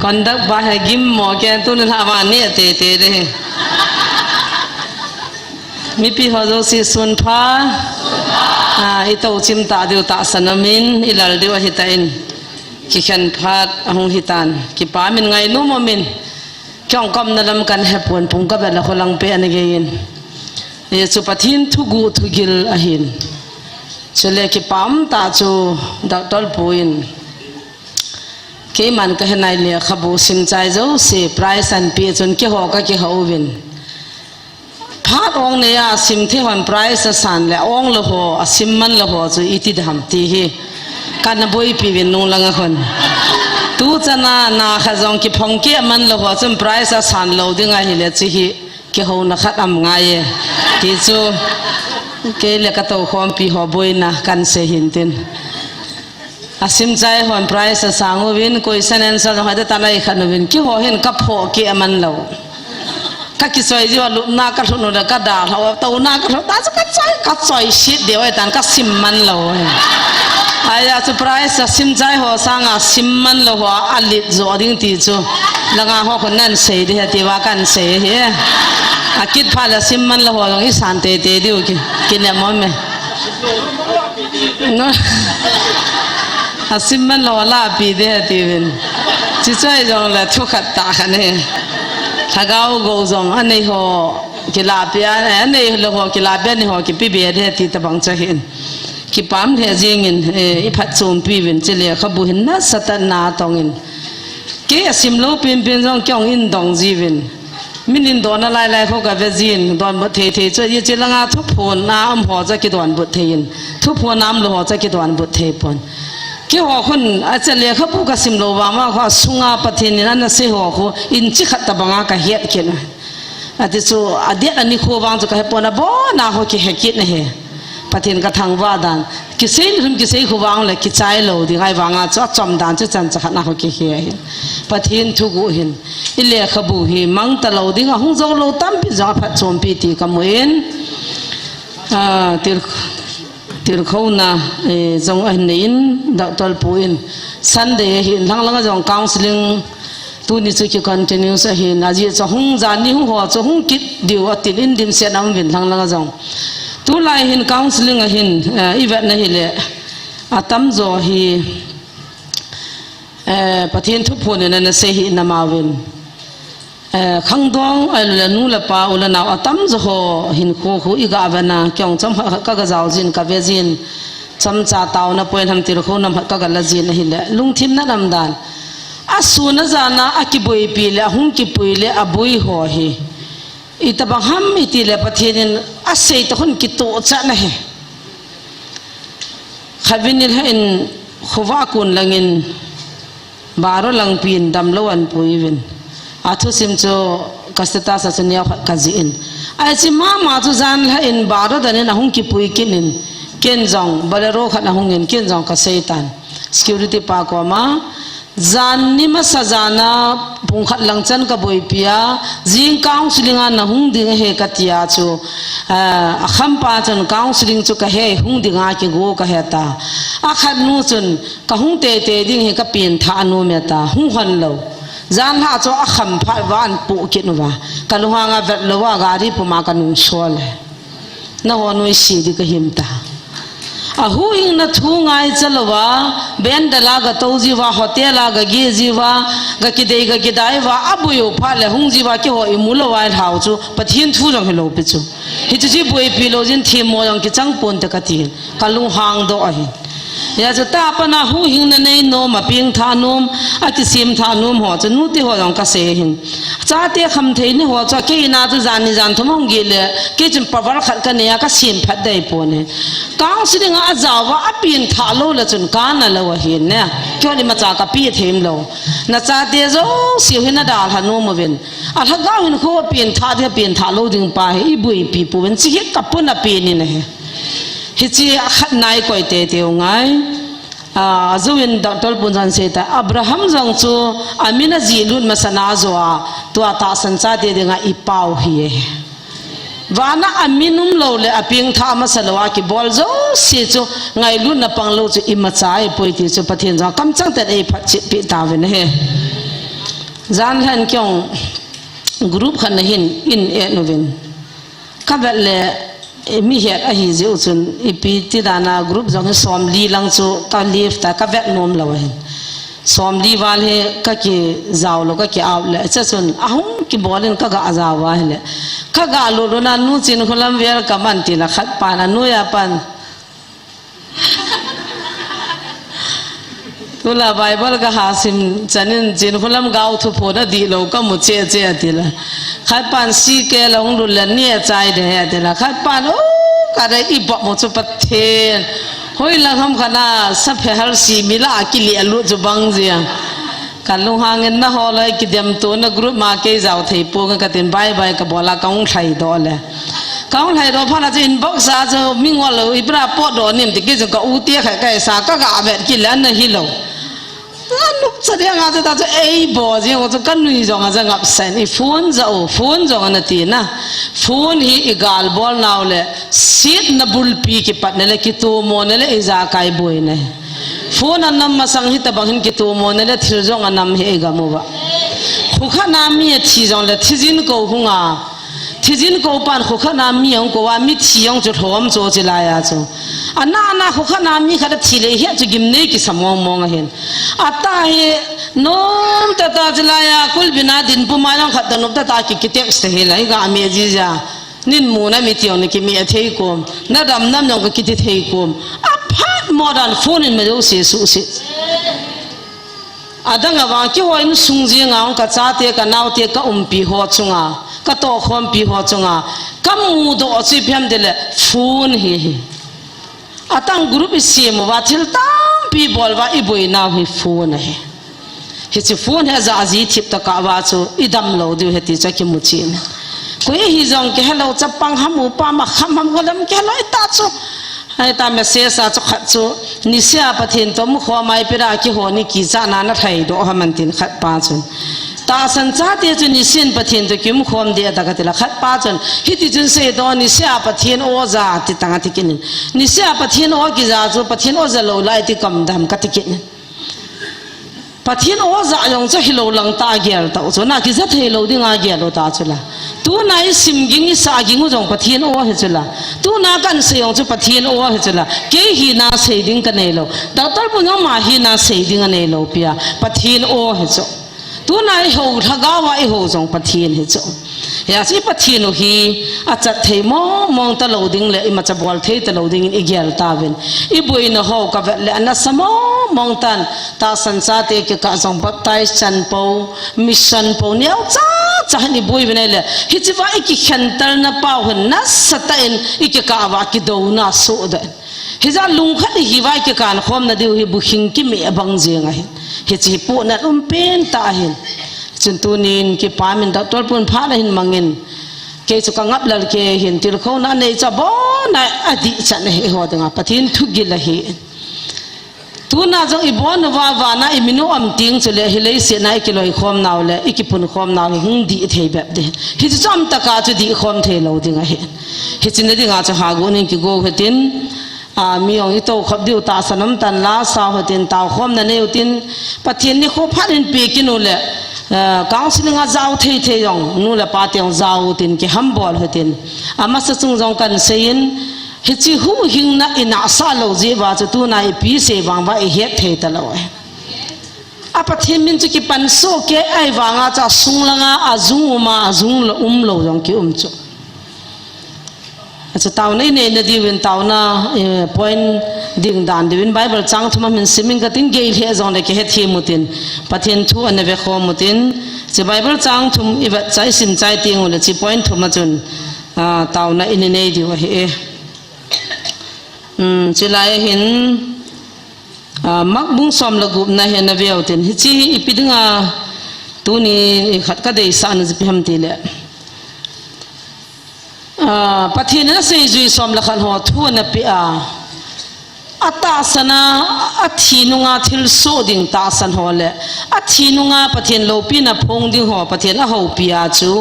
còn đắc ba hay gim mò kia tôi nên làm ăn nè tê tê đấy mi pi họ đâu si xuân pha itau chim ta điều ta sanamin ilal điều hitain ki khan phat ahung hitan ki pa min ngai nu mo min kyong kom na lam kan hepon pung ka ba la kholang pe ani gein ye chu pathin thu gu thu gil ahin chule ki pam ta chu doctor puin ke man ka henai le khabu sim chai zo se price an pi chun ki ho ka ki ho win phat ong ne ya sim the hon price san le ong lo ho asim man lo ho chu iti dham ti hi kan boi pi win nu langa khon tu chana na khazong ki phong ki man lo ho chum price san lo dinga hi le chi hi ki ho na khat am nga ye ti chu ke le ka to khom pi ho boi na kan se hin tin asim chai hon price sangu win question answer ho da talai khan win ki ho hen ka pho ki aman lo ka ki soi ji wa lu na ka thunu da ka da lo to na ka ta ka soi shit de wai tan ka sim man lo aya surprise sim chai ho sanga sim man lo wa alit zo ding ti chu langa ho kon nan se de ti wa kan se he akit phala sim man lo ho ngi san te te diu ki ne mo me no asim man lo la pi de ti win chi chai jong la thu khat ta khane thagao go jong anei ho ki la pia anei lo ho ki la pia ni ho ki pi be de ti ta bang cha hin ki pam the jingin i phat chom pi win chele khabu hin na satana tongin ke asim lo pin pin jong kyong in dong ji win minin don na lai lai kho ka ve jin don bo the the che ye chelanga thu phon na am ho cha ki don bu thein thu phon nam lo ho cha ki don bu the pon ki ho khun a chele khabu ka sim lo wa ma kho sunga pathin ni na se ho kho in chi khat ta banga ka het ke na ati chu adet ani kho wang chu ka he pon bo na ho ki he kit na he pathin ka thang wa dan ki sein rim ki sei khu wang le ki chai lo di ngai wanga cha chom dan chu chan cha na ho ki he pathin thu gu hin ile khabu hi mang ta lo ding hung zo lo tam pi za phat chom pi ti ka muin tir khâu na zong an nein doctor puin sunday hin lang lang jong counseling tu ni chu ki continue sa hin aji cha hung jan ni ho cha hung kit diu atin in dim se nam win lang lang jong tu lai hin counseling a hin event na hi le atam zo hi pathin thu phun na se hi na ma win khang dong al nu la pa ul na atam zo ho hin khu khu iga bana kyong cham ka ga jaw jin ka ve jin cham cha taw na poin ham tir khu nam ka ga la jin hi le lung thim na nam dan asu na jana akiboi pi le hung ki pui le abui ho hi itabang ham iti le pathin asei to hun ki to cha na he khavinil hin khuwa kun langin baro lang pin dam lawan pui win athu sim cho kastata sa chunya kaziin ai chi ma chu jan la in baro dan na hung ki pui kinin ken jong balero khat na hungin ken jong ka seitan security pa ko ma jan ni ma sajana bungkhat langchan ka boi pia jing counseling na hung ding he katia chu akham pa chon counseling chu ka he hung dinga ki go ka heta akhat nu chun ka hung te te ding he ka pin tha anu me ta hung hon lo jan ha cho akham pha wan pu kin wa kaluha nga vet lo wa gari pu ma kanung sol na ho noi si di ka himta ahu ing na thu ngai chalwa ben dala ga to jiwa hotel ga ge jiwa ga ki dai wa abu yo pha le hung jiwa ki ho imulo wa hau chu pathin thu jong helo pi chu hi chu ji boi pi lo jin thi mo jong ki chang pon ta ka ti kalung hang do a hi ya chu ta pa na hu hing na nei no ma ping tha nom ati sim tha nom ho chu nu ti ho jong ka se hin cha te kham thei ni ho cha ke na chu jan ni jan thumong gi le ke chim pawar khat ka ne ya ka sim phat dai po ne counseling a jawa a pin tha lo la chun ka na lo hin ne kyo ni ma cha ka pi them lo na cha te zo si hin na dal ha no mo ven a tha ga hin kho pin tha lo ding pa hi bui pi pu ven chi ka pu na pi ni ne hichi khat nai koi te te ngai zuin doctor punjan se ta abraham jang chu amina ji lut masana zo to ta san cha de nga i pau hi wana aminum lo le aping tha ma salwa ki bol zo se chu ngai lut na pang lo chu i ma chai poi ti chu pathin ja kam chang ta ei phat chi pi ta ven he จานหันเกี่ยงกรุ๊ปขันหินอินเอ็นวินข้าแบบเลยมีเหตุอะไรเจ้าส่วนอีปีที่ดานากรุ๊ปจงให้ซ้อมลีลังโจก็ลีฟแต่ข้าแบบนมเราเห็นซ้อมลีวันให้ก็กี่เจ้าเราก็กี่เอาเลยเจ้าส่วนอ้าวกี่บอลนี่ก็กะอาจาวะเลยข้ากะลูรนันนู้จินคนละเวลกับมันตีละขัดปานันนู้ยาปันตุลาไบเบิลก็หาสิมจันจินคนละก้าวทุบหัวนั่นดีเราก็มุดเจี๊ยเจี๊ยดีละขัดปานสีเกลงรุนแรงเนี่ยใจเดียดีละขัดปานโอ้ก็ได้อีบอกมุดจุดประเทศเฮ้ยลังทำขนาดสัพเพฮัลสีมิลากิเลลุจุบังเจียกันลุงหางเงินนะฮอเลยกิเดียมตัวนักกรุ๊ปมาเกยเจ้าไทยปูกันกันตินใบกับบอลากงไทยดอเลยกงไทยดอพาราจินบ็อกซ์อาจจะมิงวอลอีปราปอดอนิ่มติกิจก็อูเตียไข่ไก่สากก็อาเวกิเลนนะฮิโลนุกเสด็จอาจจะตาจะบอจีว่าจะกันนุ่ยจงอาจจะงับเส้นอีฟูนจะโอฟูนจงอันตีนะฟูนฮีอีกาลบอลน่าเลยซีดนับบุลปีกิปัดนั่นเลยกิตัวโมนั่นเลยอิจาไก่บอยเนี่ยฟูนันนำมาสังหิตบังหินกิตัวโมนั่นเลยทิลจงอันนำเฮกามูบะขุขนามีที่จงเลยที่จินกูหงาที่จินกูปันขุขนามีองกูว่ามีที่ยงจุดหอมโจจิลายาจูอันน่าขุขนามีขนาดที่เลยเหี้ยจุกิมเนกิสมองมองเห็นอัตตาเฮน้อมตาจิลายาคุลบินาดินปุมายังขัดนบตากิกิเต็กสเตหิลายก็อามีจีจ้านินมูนะมีที่ยงนี่กิมีเทยกุมนาดำน้ำยงก็กิติเทยกุมอภัทโมดันฟูนินมาดูเสียสุสิอาดังว่าคิดว่าอินสุงจีงางก็จ้าเตะก็นาวเตะก็ปีหัวจุงอ่ะก็โตขวมปีหัวจุงอ่ะก็มูดอสิเพียมเดลฟูนเฮอาตั้งกรุ๊ปเสียมว่าทิลตั้งปีบอลว่าอีบุยนาวเฮฟูนเฮเฮจิฟูนเฮจะอาจีทิพตะกาวาจูอีดำโลดูเฮติจะคิมุจีนคุยฮิจงแกเราจะปังหามูปามาขมก็ลำแกเราไอ้ตาจูไอ้ตาเมเสียสาจุขัดจูนิเสียปะทินตัวมุขวาไม่เป็นอะไรที่หัวนี่กิจานานัทไทยดูฮามันตินขัดปาจูตาสันจ้าเดียจูนิเสียนปะทินตัวกิมขวมเดียตากติละขัดปาจูฮิติจุนเสียตัวนิเสียปะทินโอซาติตังติกินนิเสียปะทินโอกิจาจูปะทินโอซาโลไลติกำดำกัติกินปะทินโอซายองจะฮิโลลังตาเกียร์ตัวจูนักกิจฮิโลดิ้งอาเกียร์โลตาจูละตัวไหนสิมกิงสากิงอุจงปะเทียนโอเหจุละตัวนักกันเสียงจุปะเทียนโอเหจุละเกหีนาเสียดิ้งกันเนโลดาวตร์ปุ่นยังมาหีนาเสียดิ้งกันเนโลเปียปะเทียนโอเหจุตัวไหนหูทักาวะไอหูจงปะเทียนเหจุยาสิปะเทียนโอฮีอาจจะเทมองตะโลดิ้งเลยอิมาจะบอลเทตะโลดิ้งอีเกลตาวินอีบุยนหูกับเลอันนั้นสมองตันตาสันสาเตกิกะจงบัตไตชันโปมิชันโปเนี่ยจ้าจะให้บุยเป็นอะไรฮิจิว่าอีกขันตร์นับเอาหันนัสสตันอีกกะว่ากิโดน่าสุดฮิจาลุงขัดฮิว่าอีกการขอมนาดิวฮิบุหิงกิเมบังเจียงไงฮิจิปูนัดเป็นตาเห็นจนตัวนี้กิปามินดับตัวปุ่นพาดเห็นมังเงินเกจุกังอับลลเกเห็นติลเขานั่นเองจะบ่นายอดีตฉันเห็นหัวดังปะทินทุกิลเห็นตัวน่าจะอีบอนว่านะอีมิโนอัมติงจะเลยฮิเลเสียนายกิโลอีคอมนาวเลยอีกิปุ่นคอมนาวหิงดีเทแบบเดียฮิจจำตะกาจะดีคอมเทเราดิ่งเห็นฮิจินดิ่งอาจจะหากุนิกิโกเฮตินมีองอีโตขับดิวตาสนมตันลาสาวเฮตินตาวคอมนั่นเองตินปะเทียนนี่เขาพัดอินปีกินูเลยกางสิลิงอาเจ้าเทยองนู่นเลยปาเตียงเจ้าตินกิฮัมบอลเฮตินอามาสจุงจงกันเซียนฮิจิหูหิงนักอินาซาโลจีบาจะตัวนายปีเสบังว่าเฮ็ดเทตลอดอาปะเทมินจุกิปันโซเกไอวางอาจะสุงลังอาจุงมาจุงละโลยองกิจุอาจจะตาวในเนี่ยดีวินตาวน่ะpoint ดิ่งดานดีวินไบเบิลจังทุมามินซิมิงก็ติงเกลเฮจงเลยเฮ็ดเทมุตินปะเทนทูอันเวขอมุตินจะไบเบิลจังทุมอีบัดใจสินใจติงอุลจิ point ทุมาจุนตาวน่ะอินเนดีวะเฮจะไล่เห็นมักบุ้งซ้อมละกุบนะเห็นนะเวียวตินฮิจิอีปิดงาตัวนี้ขัดก็ได้สานจะพิมพ์ตีเลยปะเทียนนั้นเสียจุยซ้อมละขันหัวทั่วนับปีอัตตาสนะอัฐินุงาทิลโซดิ่งตาสันหัวเลยอัฐินุงาปะเทียนโลปีนับพงดิ่งหัวปะเทียนละหัวปีอาจู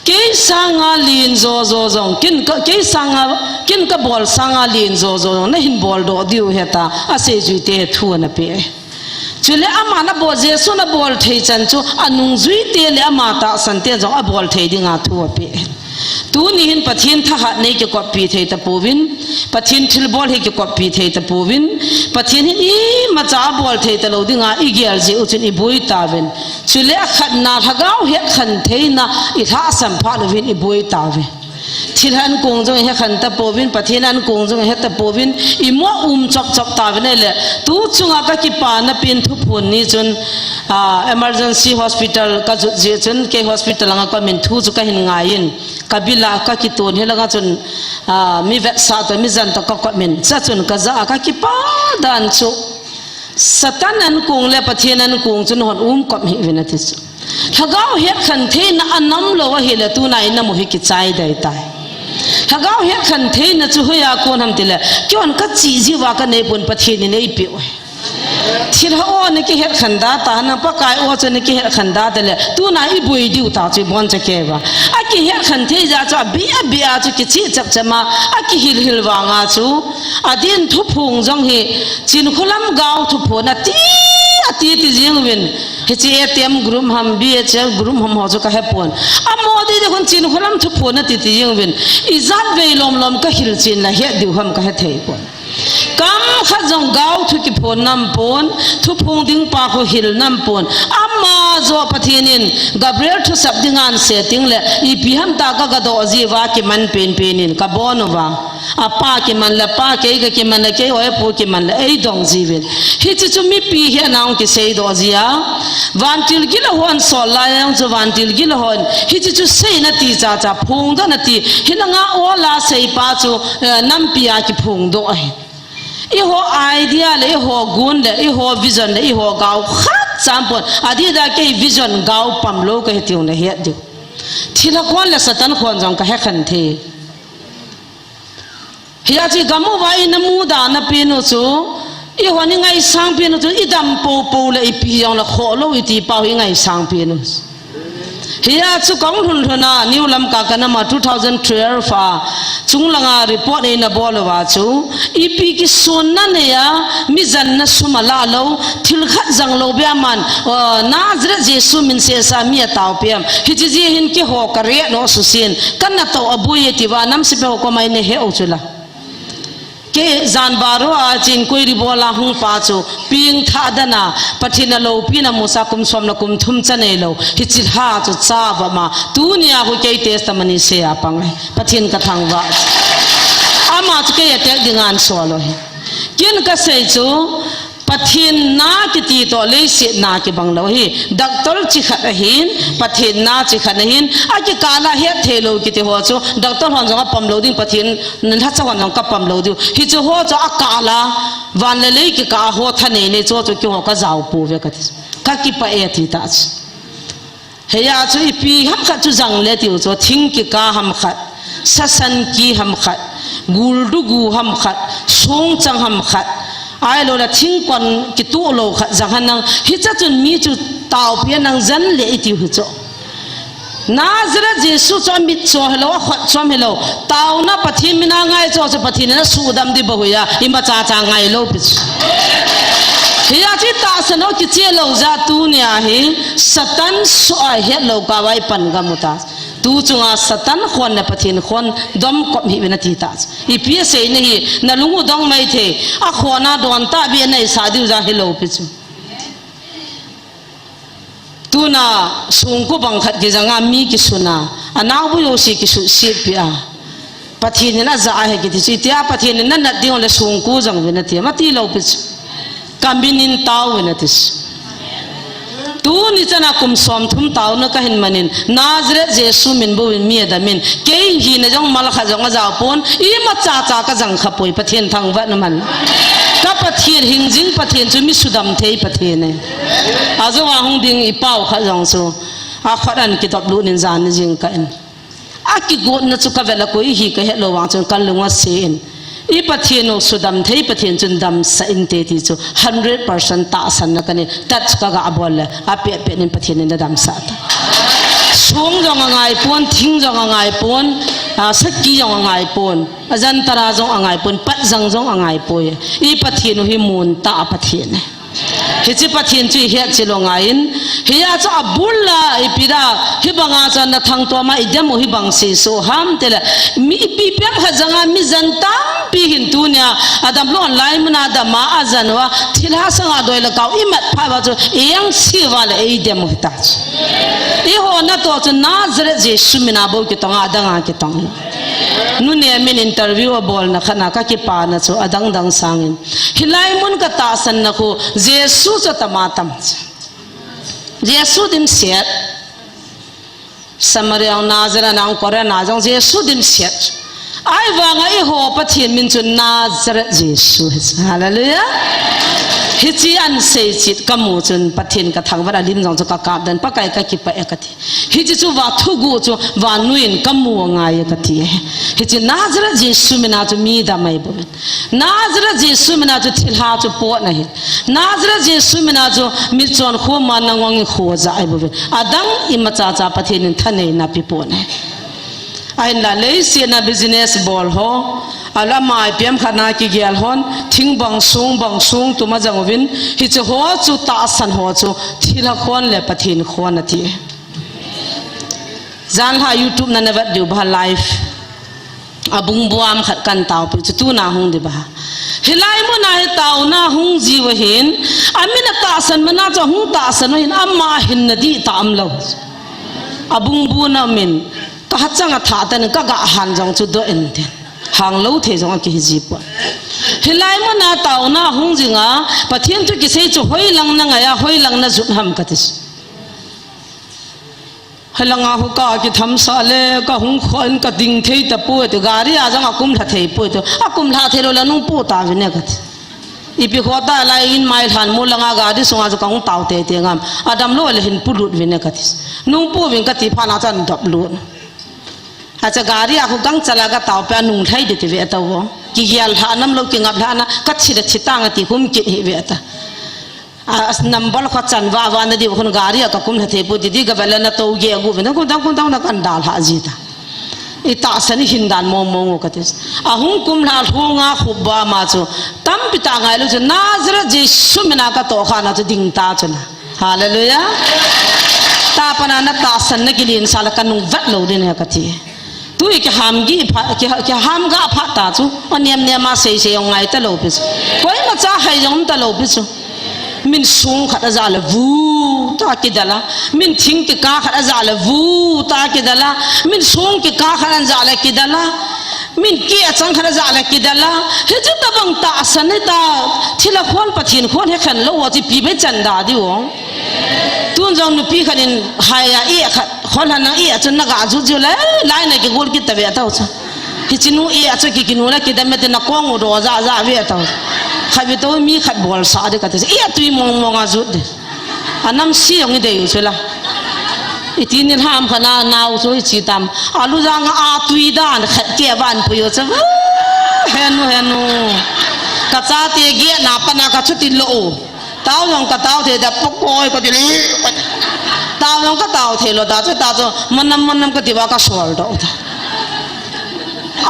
เกี่ยสังอาลีนโซจงกินก็เกี่ยสังอากินก็บอลสังอาลีนโซจงนั่นหินบอลโดดิวเหตุอาเสจุยเตะทั่วนับปี จุเลอามานะบอเจสุนะบอลเทจันจูอนุงจุยเตเลอามาตาสันเตจงอบอลเทดิงาทัวเปตูนี่หินปะเทียนทหารในเกี่ยวกับปีเทตะปูวินปะเทียนทิลบอลเกี่ยวกับปีเทตะปูวินปะเทียนอีมาจ้าบอลเทตะโลดิงาอีเกียร์จีอุจินอีบุยตาวินจุเลขันนาทะก้าวเฮขันเทนะอิท่าสัมภาลวินอีบุยตาวินที่ท่านกงจงเฮขันตะปูวินปะเทียนกงจงเฮตะปูวินอีมัวจับตาวินเลยตูจุงอากากิปานะเป็นทุพนนี่จนemergency hospital ก็จนเค hospital งาก็มินทูจุกหินง่ายินกบิลาก็คิดตัวนี่ละก็จนมีเวสาตัวมีจันตก็ก็มินจะจนก็จะอากากิปาดันชุสตันนั้นกงเลยปะเทียนกงจนหอนก็มีวินาทีสุถ้าก้าวเฮขันเทนอันน้ำโลวะเฮลตูนายน้ำมุหิกิใจได้ตายถ้าก้าวเฮขันเทนจะช่วยอาคนทำติละกี่วันก็จีจีว่ากันในบนปะเทียนในอีปิวที่เราโอ้นี่กิเหตุขันดาตานะปะกายโอ้จนกิเหตุขันดาแต่ละตัวนายบุยดิวตาจุบอนจะเก็บว่าอากิเหตุขันเทจะจะเบียจุกิจิจับจะมาอากิฮิลวางอาจูอาดินทุพงจงเฮจินคุลัมกาวทุพนัตีตีจิงวินเฮจีเต็มกลุ่มฮัมบีเอชกลุ่มฮัมหัวจุกะเฮปอนอาโมดีเด็กคนจินคุลัมทุพนัตีจิงวินอิจัดเวลมก็ฮิลจินละเฮดิวฮัมก็เฮเทปอนกำขัดจงก้าวทุกิพนน้ำปนทุพงดิ้งปากหิลน้ำปนอามาโจปะเทนินกับเรียลทุสับดิ้งอันเสติงเลยอีพิฮัมตากกระโดดจีวากิมันเป็นนินกับบอนว่าอาป้ากิมันละป้าเกย์กิมันละเกย์โอ้ยปูกิมันละไอ้ดงจีวินฮิตจุมีปีเฮนางกิเซย์ดอจีอาวันติลกิลฮอนสอลายองจุวันติลกิลฮอนฮิตจุเซย์นาทีจ้าพงดนาทีฮินังอาโอลาเซย์ป้าจูน้ำปีอากิพงดออีหัวไอเดียเลยอีหัวกุนเลยอีหัววิชั่นเลยอีหัวก้าวขัดจำปนอดีตได้แค่วิชั่นก้าวปั๊มโลกให้ที่อุ่นเลยเหี้ยดิที่ละคนเลยสตันคนจงก็ให้ขันเทเฮียจีกำมือไว้น้ำมูดานปีนุจูอีหัวนี่ไงสังปีนุจูอีดำปูเลยอีปียองละโคโลอีตีเป่าอีไงสังปีนุเฮียจุกองทุนทุนานิวลำกากันมา2012ฟ้าจุงลังอารีพอร์ตเองนะบอลว่าจูอีปีกิส่วนนั้นเนี่ยมิจันนะสุมาลาโลทิลขัดจังโลเบียมันนาจระเจสุมินเซซามีตาวเปียมฮิจิจีหินกิหัวกระเรียนโนสุสินกันนะตัวอบุยติวาน้ำสิเปหัวก็ไม่เนี่ยเฮอจุละเกจานบารุอาจินคุยริบอลาหุงป้าจูปิงท่าดนาปฏินาโลปีนามุสาคุมสวมนักุมทุมจันเอโลฮิจิฮาจูซาบมาตูเนียหุเกยเตสตมันิเซียปังปฏินกทังวาอามาจุเกยเตดิงานสวโลเฮกินก็เซจูปฏินนาคิตีโตเลสินาคิบังโลเฮดักตอลจิขัดหินปฏินนาจิขัดหินอากิกาลาเฮเทโลคิติหัวจูดักตอลหันจงกับปั๊มโลดิ้งปฏินนันทัศน์หันจงกับปั๊มโลดิ้งฮิจูหัวจูอากาลาวันเลเลยกิกาหัวทะเนเนจูจูกิหัวก็จะเอาปูเวกัติกักิปะเอติตาชเฮียจูอีปีฮัมขัดจูจังเลติวจูทิ้งกิกาฮัมขัดสัสันกีฮัมขัดกูลดูกูฮัมขัดสงจังฮัมขัดไอ้เราละทิ้งก่อนกิตัวเราขัดจังหันนังฮิจจุนมีจุตาวเพียนังจันเลติวจูนาจระเจสุจอมิจอเฮโลขัดจอมเฮโลตาวน่ะปฏิมินาไงจอจะปฏินะสูดำดิบหุยาอิมาจ้าไงโลปิชเฮียที่ตาสนุกิเจโลจาตูเนี่ยเฮสตันสวยเฮโลกาไว้ปันกามุตาตูจงอาสตันคนเนี่ยปฏินคนดมกบหิวินาทีตาอีพีเสยนี่นั่นลุงดงไม่เทอะขวานาดวนตาเบียในสาดิวจาเฮโลปิชตูน่ะสุงกุบังขัดกิจงามีกิสุนาอันนั้นบุโยสิกิสุสิเปียปฏิเนน่ะจะอะไรกิจสิที่อาปฏิเนน่ะนัดเดียวเลยสุงกุจังวินาทีมาตีโลปิชกัมบินินตาววินาทีตูนี่จะนักคุมสอมทุ่มตาวนักหินมันินนาจระเจสุมินบุวินมีดามินเกยหินจงมาลขจงอาจาปนอีมาจ้าก็จังขปุยปฏิเนทางวัดนั้นกับปฏิเนหินจิงปฏิเนจะมีสุดำเทยปฏิเนอาจว่าหงดิ่งอีเป้าขจงสูอาขดันกิตับลูนินจานจิงกันอากิโกนนัจุกเวลาคุยฮีก็เฮโลวังจนกันลงว่าเสียนอีปฏิโนสุดำเทยปฏิจนดำสันเตติจู 100% ตาสันนักันนี่ตัดก็กะบอลเลยอาเปียเปียนิปฏินินดำสัตช่วงจงง่ายปนทิ้งจงง่ายปนสักกี่จงง่ายปนอาจารย์ตราจงง่ายปนปัจจังจงง่ายปนอีปฏิโนหิมูลตาปฏิเน ฮิจิปัทเทียนจุยเฮียจิลงอินเฮียจะอับบุลละอิปิดาฮิบังอาจารย์นัทางตัวมาอิเดมุฮิบังเสโซฮัมเตละมีปีเปียกขจังมีจันตัมปีหินตุเนียอาดัมล้วนไลมุนาดามาอาจารย์ว่าทิลาสังอาดอยละเกาอิมัดพาบาจูเอียงสิวาละอิเดมุฮิตาจอีหัวนัตัวจูนาซเรเจสุมินาโบกิตองอาดังอากิตองนู่นเนี่ยมินอินเตอร์วิวบอลนะขณะก็ปานะจูอาดังดังสังอินฮิไลมุนก็ตาสันนะคูเจสุจะตมาตัมเจสุดิมเสียสมัยองนาจระนางกอร์นาจงเจสุดิมเสียไอ้วางไอ้หัวปะเทียนมินจุนนาจระเจสุฮาเลลูยาฮิจิอันเซจิตกมูจุนปะเทียนกระทังวัดลิมจงจุกกาดันปะไก่กะกิปะเอกติฮิจิจูวัทุกูจูวานุอินกมูงายกติฮิจินาจระเจสุมินาจูมีดาไม่บุญนาจระเจสุมินาจูทิลหาจูปวดนะฮินาจระเจสุมินาจูมิจวนขัวมันงงขัวใจบุญอาดังอิมจ้าจ้าปะเทียนทะเนนับปีปวดนะไอ้นั่นเลยเสียนะบิสเนสบอลฮออาละมาเปียมขนาดกี่เกลฮอนทิ้งบังซุงตัวมาจังวินฮิจหัวจูตาสันหัวจูที่ละคนเลยปะทินคนนาทีจานหา YouTube นั่นเว็บดูบ้าไลฟ์อาบุงบัวมขัดกันเตาไปจุดตู้นาหงดีบ้าเฮลัยมันนาเตานาหงจีวหินอามินตาสันมันน่าจะหงตาสันหินอามาหินนดีตามเราอาบุงบัวนามินก็ฮัจจังถาแต่นึกก็กะหันจังจุดตัวเอ็นเดนหางเล่าเทจังกิฮิจิปะเฮลัยมันนาเตานาหงจิงะปะเทียนตุกิเซจุหอยลังนังอะหอยลังน่ะจุดห้ำกัติสเฮลังอาหุกะกิทำซาเลก็หงขอนก็ดิ่งเทยตะปูตัวกาลีอาจังอากุมละเทยปูตัวอากุมละเทโลละนุ่งปูตาวินเนกัติอีพิขวดาลายอินไมล์หันมูลังอากาดิสงอาจุกังเตาเตยเตงามอาดัมโลเลหินปูลุดวินเนกัตินุ่งปูวินกัติพานาจันดับลุดอาจจะการีอาคุกังจะลากระต่อไปนุ่งไทยเด็ดเวทตัวกิยาลหาน้ำโลกิงับหานะกัดชิดชิตังติคุมกินเวทนัมบอลขัดจันว่าวันนี้คนการีอาคุมหัดเทปุติดีกับเวลานาโตเกียกูเป็นคนตั้งนักอันดาลหาจิตาอิตาสันหินดานมองกัดสอาหุงคุมหาหงอาขุบามาจูตั้มปิตาไงลูกนาจระจิสุมินากัตโตขานาจูดิ่งตาจูนะฮาเลลูยาตาปนานาตาสันนักกินสารกันนุ่งวัดโลดินเฮกัติtu ik ham gi ki ham ga pha ta chu oniam ne ma sei sei ong ngai ta lo pi koi ma cha hai jom ta lo pi chu min sung khat za la vu ta ki dala min thing ki ka khat za la vu ta ki dala min sung ki ka khat za la ki dala min ki achang khat za la ki dala he chu ta bang ta san ne ta thila khon pathin khon he khan lo wa chi pi be chan da di wo tuan jong nu pi khanin haya e khat khol han e achun na ga ju ju la lai na ki gol ki ta ve ta cha ki chinu e achu ki kinu la ki da me te na kong ro za za ve ta khabi to mi khat bol sa de ka te e tui mong a ju de anam si ong de yu chela itin ni ham khana naw so chi tam alu jang a tui dan khat ke ban pu yo cha henu ka cha te ge na pa na ka chu tin lo tao yong ka tao the da pokoi ko dili tao yong ka tao the lo da cha ta cho manam ka diwa ka sol do da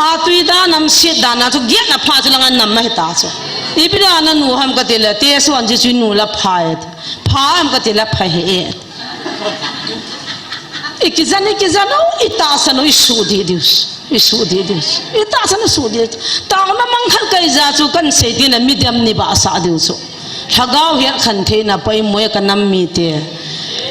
a tui da nam si da na chu ge na pha chlang an nam ma ta cho ibira na nu ham ka te la te so an ji chu nu la pha ham ka te la pha he ikizano itasano isudi dius itasano sudi tao na manghal kai za chu kan se ti na medium ni ba sa dius hagau he khan the na pai moe ka nam mi te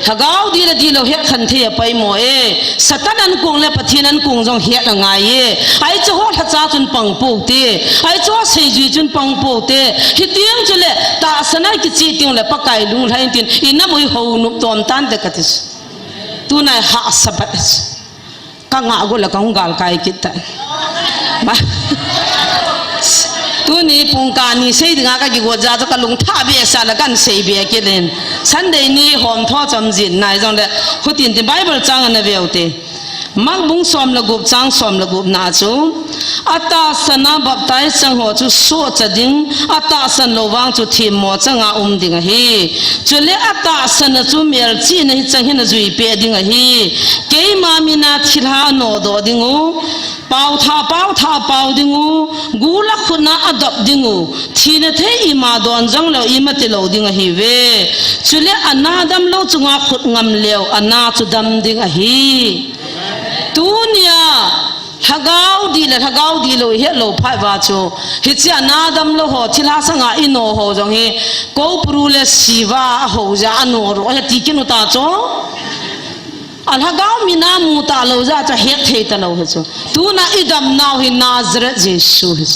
hagau di lo he khan the pai moe satanan kung le pathinan kung jong he na ngai ye ai chu ho tha cha chun pang pu te ai chu sei ji chun pang pu te hi tiang chu le ta sanai ki chi tiang le pakai lung lai tin ina moi ho nu tom tan de katis tu nai ha sabat ka nga go la ka hung gal kai kita ba tu ni pung ka ni sei dinga ka gi go ja ka lung tha be sa la kan sei be ke den sunday ni hom tho chom jin nai jong de khutin ti bible chang na be te มักบุ้งสอมละกุบจางสอมละกุบนาจูอัตตาสนาบับไตสังหัวจูสู้จะดิ้งอัตตาสันโลวังจูทีมหมอจังอาดิ้งฮีจูเลอัตตาสันจูเมียลจีนฮีจังหินจูอีเปียดิ้งฮีเกยมามินาทิลาโนโดดิ้งูเป่าท่าเป่าดิ้งูกูลักขุนาอดอบดิ้งูทีนเทอีมาดอนจังเลวอีมาติโลดิ้งฮีเวจูเลอนาดัมโลจุงอาขุดงำเลวอนาจูดัมดิ้งฮีตูเนียฮักเอาดีเลยฮักเอาดีเลยเฮโลพายบาโชฮิจิอานาดัมโลโหทิลาสังอาอินโนโหจงเฮกูปรูเลสีวาโหจาอันโนโรเฮติกินุตาโชอันฮักเอามีนามูตาโลจาจะเฮตเฮตโลเฮโชตูน่าอิดัมนาวฮินาซเรตเยซูเฮโช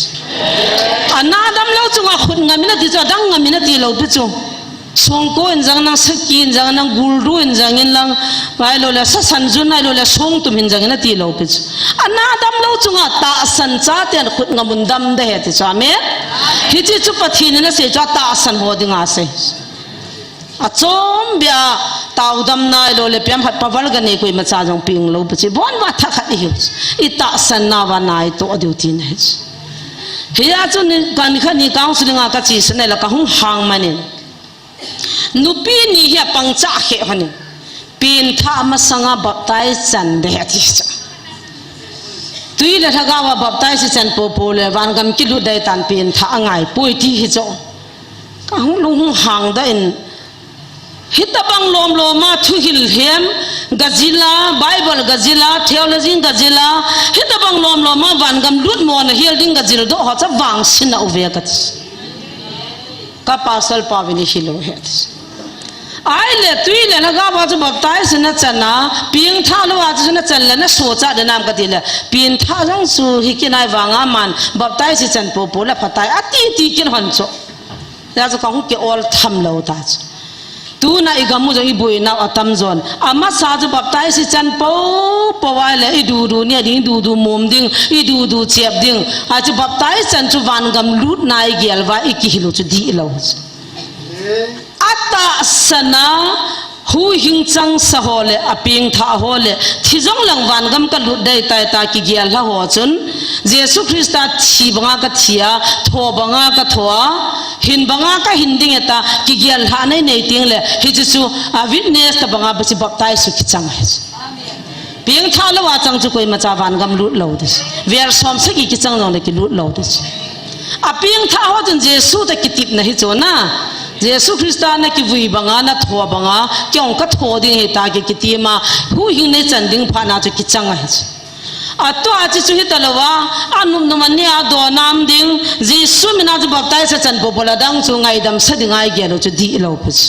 อานาดัมโลจงอาขุนงามินาติโชดังงามินาติโลปิโชสงโกอินจังนังสกินจังนังกุลดูอินจังอินลังไปโลเลสสันจุนไอโลเลสงตุมินจังอินตีโลปิจอันนาดัมโลจุงอาตาสันจ้าเตียนขุดงามุนดัมเดเหติจามีฮิจิจุปทีนินเสจ้าตาสันหัวดิงอาเสอาจอมเบียตาวดัมนายโลเลเปียมหัดปะวัลกันเอกุยมาจ้าจงปิงโลปิจบอนวัดทักขัดอิอิตาสันนาวานายโตอดิวตินเฮเฮียจุนกันขันนิกาวสุลิงอากาจิสเนลกะหุงหางมัน นุปีนี่เฮียปังจ้าเขฮันนี่ปีนท่ามาสังอาบับไตจันเดียที่จ้ะตุยเลยถ้าก้าวบับไตสิจันโปโปเลยวันกำกิลุได้ตันปีนท่าง่ายปุยที่ฮิจ้ะก็หงลุงห่างได้ฮิตบังลมมาทุหิลเฮียมกัจจิลาไบเบิลกัจจิลาเทโอโลจีกัจจิลาฮิตบังลมมาวันกำลุดมวนเฮียดิ้งกัจจิลโดเขาจะวางสินเอาเวกัจก็ปาสลปาวินิชิโลเฮตไอ้เล่ตุยเล่นะก้าวว่าจะบับไตสินะจันนะปีนท่าแล้วว่าจะนะจันเลยนะสู้จัดนามกันดีเลยปีนท่าจังสู้ฮิกินายว่างามันบับไตสิจันปูปูแล้วพัดไตอตีตีกินหันโจแล้วจะของเกี่ยวอลทำเลวตาจ้ตูน่ะอีกมุจอีบุยน่ะอัตมจวนอามาซาจะบับไตสิจันปูปูไว้เลยอีดูเนี่ยดิ้งดูมุมดิ้งอีดูเจ็บดิ้งอาจจะบับไตจันจุวันกำลุดนายเกลว่าอีกหิลุจุดีเลวอัตตาสนาหูหิงจังสะโหเลอปิงท่าโหเลที่จงหลังวันกำกันลุดได้ตายตากิเกลละหัวจนเยซูคริสต์ชีบังอากัเทียทอบังอากัทวหินบังอากัหินดิ้งตากิเกลหาในติ้งเลฮิจิสุอาวิทเนสตบังอาบจิบับไตสุกิจังเฮเพียงท่าละว่าจังจุกอยมาจาวันกำลุดเหล่าดิเวลสอมสกิกิจังลงเลยกิลุดเหล่าดิอาเพียงท่าว่าจนเยซูตะกิติบนะฮิจวนะเยซูคริสต์นะกิวุยบังอานะทัวบังอาเกี่ยวกับทัวดิ้งเหตากิติมาหูหิงในจันดิ้งพานาจุกิจังเฮอัตัวอาจิจุฮิตละว่าอันนุ่มมันเนี่ยดอนามดิ้งเยซูมินาจุบับไตเสจันโปโปลาดังจุงไงดำสดิ้งไงเกลจุดีเหล่าพุช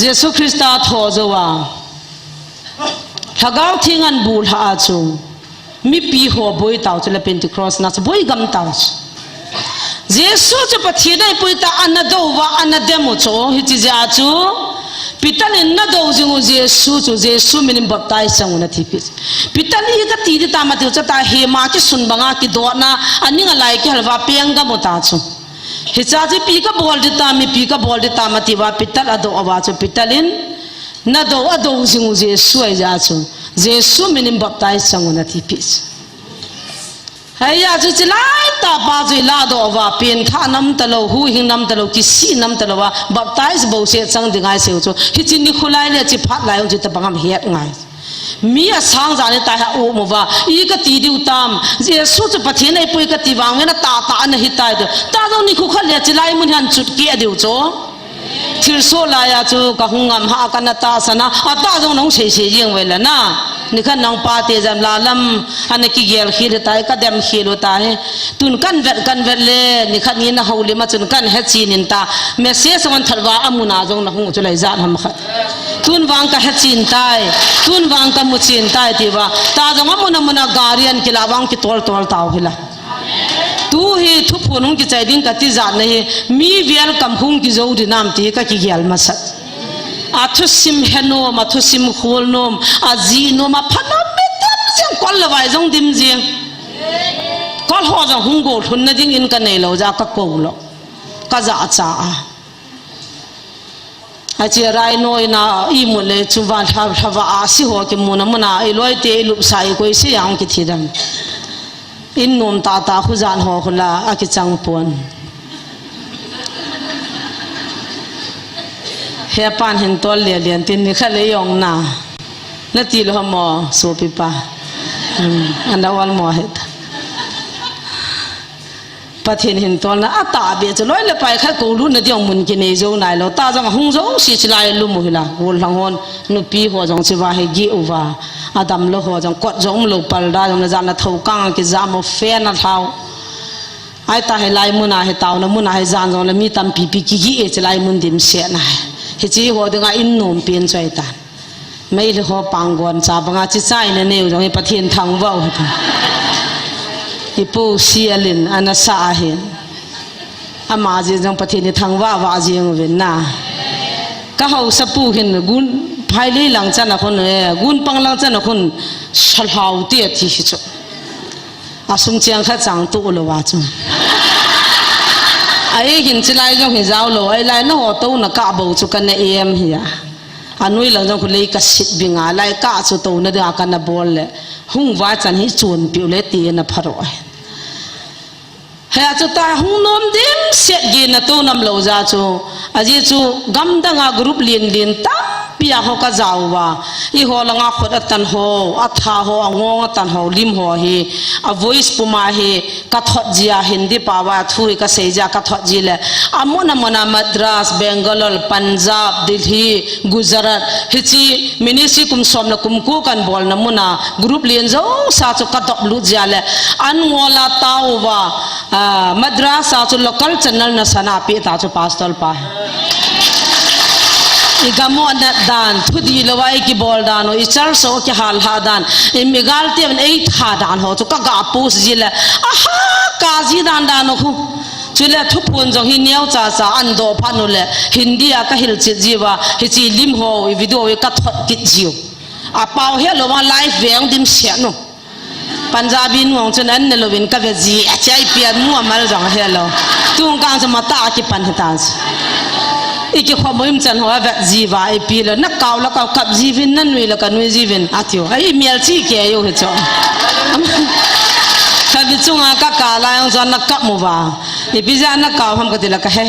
เยซูคริสต์ทัวจว่าถ้าก้าวทิ้งอันบูลหาจูมีปีหัวบุยเต่าจะเล่นเป็นที่ครอสน่าจะบุยกำเต่าเยซูจะปฏิได้ปุยตาอันนั้นดูว่าอันนั้นเดโมโชฮิจิจาจูพิตาลินนัดดูจงเยซูจูเยซูมินิบับไตสังอุณทิพิพิตาลีก็ตีดิตามาติวจะตาเฮมาคิสุนบังอาคิดอนะอันนี้อะไรกิฮัลวาเปียงกับมุตาจูฮิจาจิปีกับบอลดิตามีปีกับบอลดิตามาติว่าพิตาลอดูอวาจูพิตาลินนัดดูอดูจงเยซูไอจาจูเยซูมินิบับไตสังอุณทิพิเฮียจุดไล่ตาปาจุลาดอว่าเปลี่ยนท่าน้ำตะโลหูหิงน้ำตะโลกิสีน้ำตะโลว่าบับไตส์บ่เสียจังดึงไอเสียวจูฮิจินิคุไลเนี่ยจิพัดไลองจิตบังคับเฮียไงมีอาสังจานี่ตายหาโอมว่าอีกตีดิวตามเยซูจะปฏิในปุยกติวางเงินตาอันหิตายเดตาตรงนี้คุขเลียจิไลมันหันจุดเกียดิวจูทิลโซลายาจูกะหุงงามหากันตาสนะอัตตาตรงน้องเฉยๆยังไว้ละนะนี่ขันน้องปาเตจำลาลำอันนี้กิเกลขีดตายก็เดมขีดตายตุนกันเวทเลยนี่ขันนี้นะฮาวลิมาตุนกันเฮจีนินตาเมสเซียสมันทัดว่าอามุนาจงนะฮงจุลัยจานทำขัดตุนวางก็เฮจีนตายตุนวางก็มุจีนตายที่ว่าตาจงอามุนาการียนกิลาวางกิตอลตาวหิละตูฮีทุกคนหงกิใจดิ้งกติจานนี่มีเวลกำพุงกิโจดินามตีก็กิเกลมาสัตอาทุสิมเฮโนมาทุสิมโคลโนมอาจีโนมาพันนาเมตันเสียงกอลละไว้จงดิมเสียงกอลหัวจังหงโกทุนนั่นดิ้งอินกันเนลจากกะโกลก็จะอาจา อาเจียไรน้อยน่ะอีมุเลยจุบันทับอาสิหัวกิมุนะมุนะอีลอยเตลุบใส่กุยเสียงกิทีดังอินนมตาขุจานหัวคนละอากิจังปวนเฮียปานเห็นตัวเลียนตินนี่แค่เลยยองนานาทีละหมอสูปิปะอันนั้นวันหมอเห็ดประเทศเห็นตัวนั้นตาเบียจะลอยเลยไปแค่กูรู้นะที่องมุนกินในโจ้ไหนแล้วตาจังหงโจ้สิชลายลุ่มหัวละหัวหลังหัวนุปีหัวจังสิว่าให้กี่อุบาดำลูกหัวจังกดจังลูกปัลดาจังจานทุ่งกังกิจามเฟียนเท้าไอ้ตาให้ลายมุนาให้เต่านะมุนาให้จานจังเลยมีตั้มปีกี่จะลายมุนดิมเสียนะเฮ้ยจีหัวดึงอินนมเปลี่ยนใจตันไม่เลยหัวปังกวนจับงาจิตใจเนี่ยจังให้ประเทศทางว่าวฮิปูเสียลินอันนั้นสาเหตุอามาจีจังประเทศนี้ทางว่าจีงเวนน่ะก็เขาสปูเห็นกุนภายในหลังจากนั้นคนเนี่ยกุนปังหลังจากนั้นคนฉลาดเตี้ยที่สุดอาสงเจียงแค่จังตัวเลยว่าจังไอ้เห็นจะไล่จังเห็นเจ้าเลยไอ้ไล่น่ะหัวโตน่ะกะบ่จุกันเนี่ยเฮียอันนู้นหลังจากคนเลยก็สิบบิงาไล่กะจุโตน่ะเดี๋ยวกันน่ะบอลเลยหุ่งว่าจันฮิจูนปิวเลตีน่ะพรอยเฮียจุตาหุ่งนมดิมเสียกินน่ะตัวนำโลจาจูอาจีจูกำดังอ่ะกรุ๊ปเลียนตั้งปียาเขาก็เจ้าว่าอีหัวหลังอ่ะคนตันหัวอัฐาหัวงงตันหัวลิมหัวเฮอ่ะ voice ปุ่มเฮกัทอดจีอ่ะฮินดีป่าวทุยก็เสียจากัทอดจีเลยอ่ะมุนมัดรัสเบงกอลปัญจาบดิลลีกุจราตฮิจีมินิสิคุมสมนักคุมคู่กันบอลน้ำมุนกรุ๊ปเลียนเจ้าสาธุกัทอดลุจีเลยอันวัวลาตาวว่ามัดรัสสาธุ local channel น่ะสนาปีตาจุพาสตอลปาอีกมั่วนัดดานทุดีละว่าอีกบอลดานโออีชาร์ลโซกี่ฮัลฮาดานอีมิกาลเตียนเอทฮาดานหัวจุกกะปูสจิละอ่ะฮะกาจีดานดานโอ้จุละทุกคนจงหินเนียวจ้าอันโดพันุเลฮินดีอาก็ฮิลจิจีว่าฮิจิลิมหัววิดีโอกัทกิจิวอ่ะเป่าเฮลว่าไลฟ์เวียงดิมเสียนุปัญจาบินวงจนอันเนลวินกับเวจีอาใจเปียมัวมาแล้วจังเฮลตุงกังจะมาตาคิปันเหตันอีกข้อมูลจันหัวแบบจีว่าไอปีละนักเก่าแล้วก็กับจีวินนั่นวิแล้วกันวิจีวินอาทิวไอเมียลชีเกี่ยวเหรอถ้าดิจุงอาก็กาลายองจันนักกับมัวอีปีจะนักเก่าทำกันทีละก็เฮ่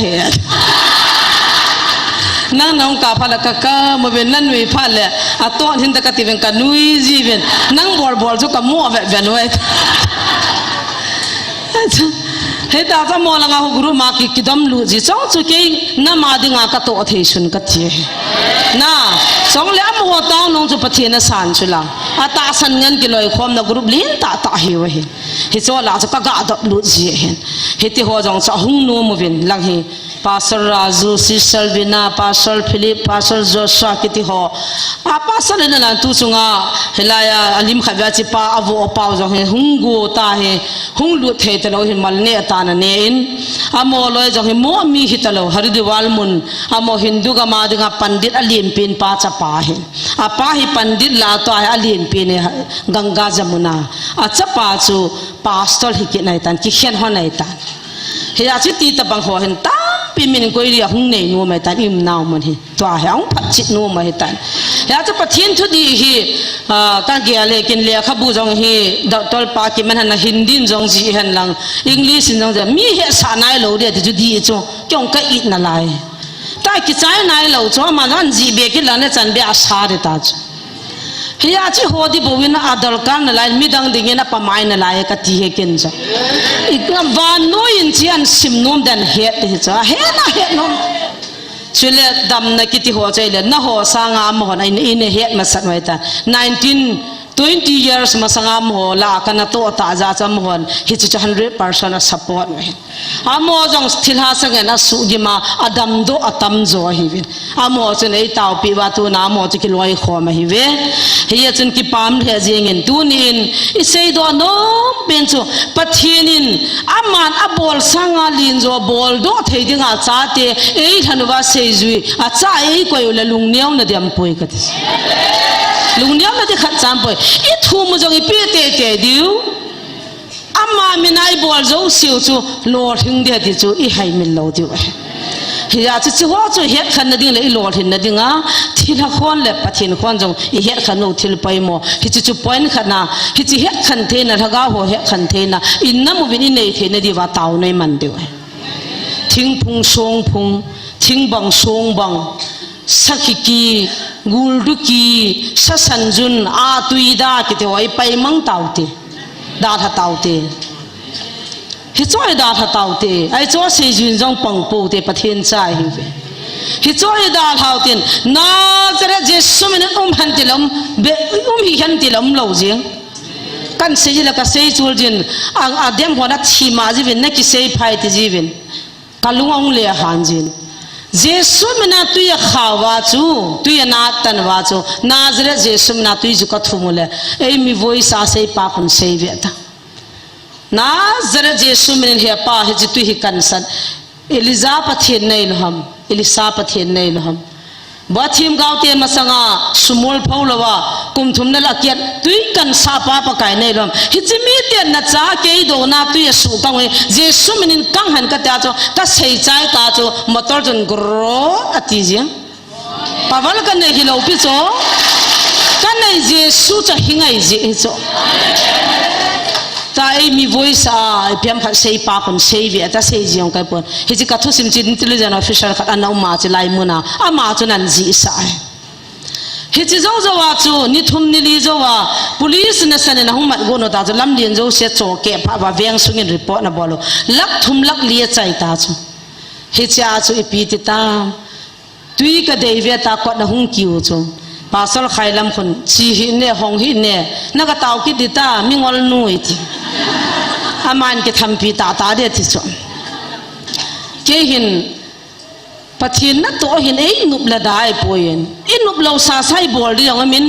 นั่งน้องกาพาละก็มัวเป็นนั่นวิพาเลยอ่ะตัวหินตะกติเป็นกันนุยจีวินนั่งบอลจุกกับมัวแบบแบบนู้นเฮ้ยแต่ถ้ามองละงั้นกรุ๊ปมาคิดดมลูจีสองสุกี้น้ำมาดึงอากัตโตเทชุนกัตเจน่ะสองเลี้ยมัวต้าน้องจุปเทนสันชุลาอาตาสันเงินกิโลอีกความนักกรุ๊ปลิ้นตาหิวเห็นเฮ้ยโซลาจุกกะดมลูจีเห็นเฮ้ยที่หัวจงสะหุ่งนัวมุวินหลังเฮ้พาสลราจูซิสลวินาพาสลฟิลิปพาสลโจชาคิดที่หัวพาสลนั่นตุสุงาเฮลายาอลิมขยัจิปาอโวอปาวจงเฮ้หุ่งกูตาเฮ้หุ่งลุดเฮ้ตโลเฮ้มัลเนตานันเองอโมลอยจงเฮ้มัวมีฮิตโลฮาริดิวัลมุนอโมฮินดูกามาดึงอาปันดิตอลีนปีนปาจะปาเฮ้อาปาฮิปันดิตลาตัวเฮ้อลีนปีนเฮ้กังกาจมุนาอาจะปาจูปาสตอลฮิกินไนตันคิเขียนหัวไนตันเฮียจิตตีตะบังหัวเห็นตาปีมินก็เรียกหุ่งเนยนัวไม่ตันอิมนาวมันเฮตัวเฮงพัดจิตนัวไม่ตันเฮียจะปะเทียนทุดีเฮกันเกี่ยเลยกินเลี้ยขบูจงเฮดอกตอลปากิมันหันฮินดินจงจีหันหลังอังกฤษจงจะมีเฮสานายโลเดียที่จุดีจงจงก็อิดนั่นเลยแต่กิจใจนายโลจงมันวันจีเบกิลันเนี่ยจันเบียอาสาดิตาจเฮียจีหัวดีบวินอาดอลกันนั่นเลยมีดังดิ่งเนี่ยปะไม้นั่นเลยก็ที่เฮกินจ้ะอีกวันโน้อินเชียนซิมนุ่มเดนเฮดที่จ้ะเฮน่ะเฮดนุ่มช่วยเล่ดำนักกิติหัวใจเลยน่ะหัวสางามหัวในเฮดมาสักไว้ตา20 years มาสังามหัวลากันนะตัวตาจ้าจำหัวฮิตจะ 100% support ไว้อามอจงทิลหาสังเกตนะสุจิมาอดัมโดอตัมโจฮิวิอามอจนไอตาวปีวัตุนามอจกิลอยขอมาฮิวิเฮียจนกิปามเฮียเจงินตูนินอิเซโดโนเป็นจูปัทเทียนินอามันอบอลสังอาลินโจบอลโดเทียงอาซาเตเอทันวาเซจุยอาซาเอก็อยู่เลยลุงเนียวนะเดียมป่วยกันลุงเนียวนะเดียขัดจำป่วยอีทุ่มจงอีปีเตะดิวอามามินายบอลโจสิวจูโลดหิงเดียดิจูอีให้มินโลดิว ฮิยาจิหัวจูเฮ็ดขันนั่นดิ่งเลยอีหลอดเห็นนั่นดิ่งอ่ะทีละคนเลยปะเทียนคนจงอีเฮ็ดขันโนทีละไปหมอฮิจิจูปอยน์ขันนะฮิจิเฮ็ดขันเทนะถ้าก้าวหัวเฮ็ดขันเทนะอินน้ำมุบินในเทนะดีว่าเต่าในมันเดียวทิ้งพุงทรงพุงทิ้งบังทรงบังสักกีกูลดุกีสัสันจุนอาตุยดาคิดว่าไปมังเต่าเตดาท่าเต่าเตฮิจ้อยดาท่าเต่าเตไอจ้อยเสียจุนจงปังปูเตปะเทียนใจฮิจ้อยดาท่าเตนน่าจะได้เจสุมินหันติลมเบฮิหันติลมเหล่าเจียงกันเสียแล้วก็เสียจูจินอาเดียมหัวนัดชีมาจีวินนักกิเสียไพ่ติจีวินกัลุงองเลียหันจินเจสุมินาตุยข้าววาจูตุยนาตันวาจูนาจระเจสุมินาตุยจุกัทุมุเลเอ้มี voice อาเสียปาคนเสียเวตานาจระเจสุมินเฮียปาเฮจิตุยกันสันเอลิซาปะเทียนในลหมเอลิซาปะเทียนในลหมบัดทีมก้าวเตียนมาสังอาสมุลพาวลวะกุมทุมนั่นละเกียรตุยกันซาปาปะไก่ในลมฮิจิมีเตียนนัดจ้าเกยโดนาตุยสุกังเวเจสุมินินกังหันกัตยาโจกัเสียใจตาโจมตอร์จนกรออติเจียงปาวลกันในฮิโลปิโจกันในเจสุจะหิงไอเจโจตาเอมี voice เพียงพัดเสียปาคนเสียเวียตาเสียจีงกันปนเฮจิกัทุสิมจินติลิจานอฟิชาร์ขัดอันเอามาจะไล่มุนาอามาจะนันจีสายเฮจิเจ้าจะว่าจูนิทุมนิลีจะว่า police นั่นสันนะหุ่มมัดกูโนตาจะลำเลียนจะเสียโจเก็บพาว่าเวียงสุงินรีพอร์ตนะบอลลักทุมลักเลียใจตาจูเฮจิอาจูอีปีติตาตุยกระเดียเวตากอดนะหุ่งคิวจูภาษาไทยลำคนชีหินเนี่ยห้องหินเนี่ยนักตาวกิดิตามิงอลนุยติอามันกิทำปีตาตาเดียติจวนเกหินปะทินนักตัวหินนุบละได้ป่วยนุบเราสาใส่บอลดิยังมิน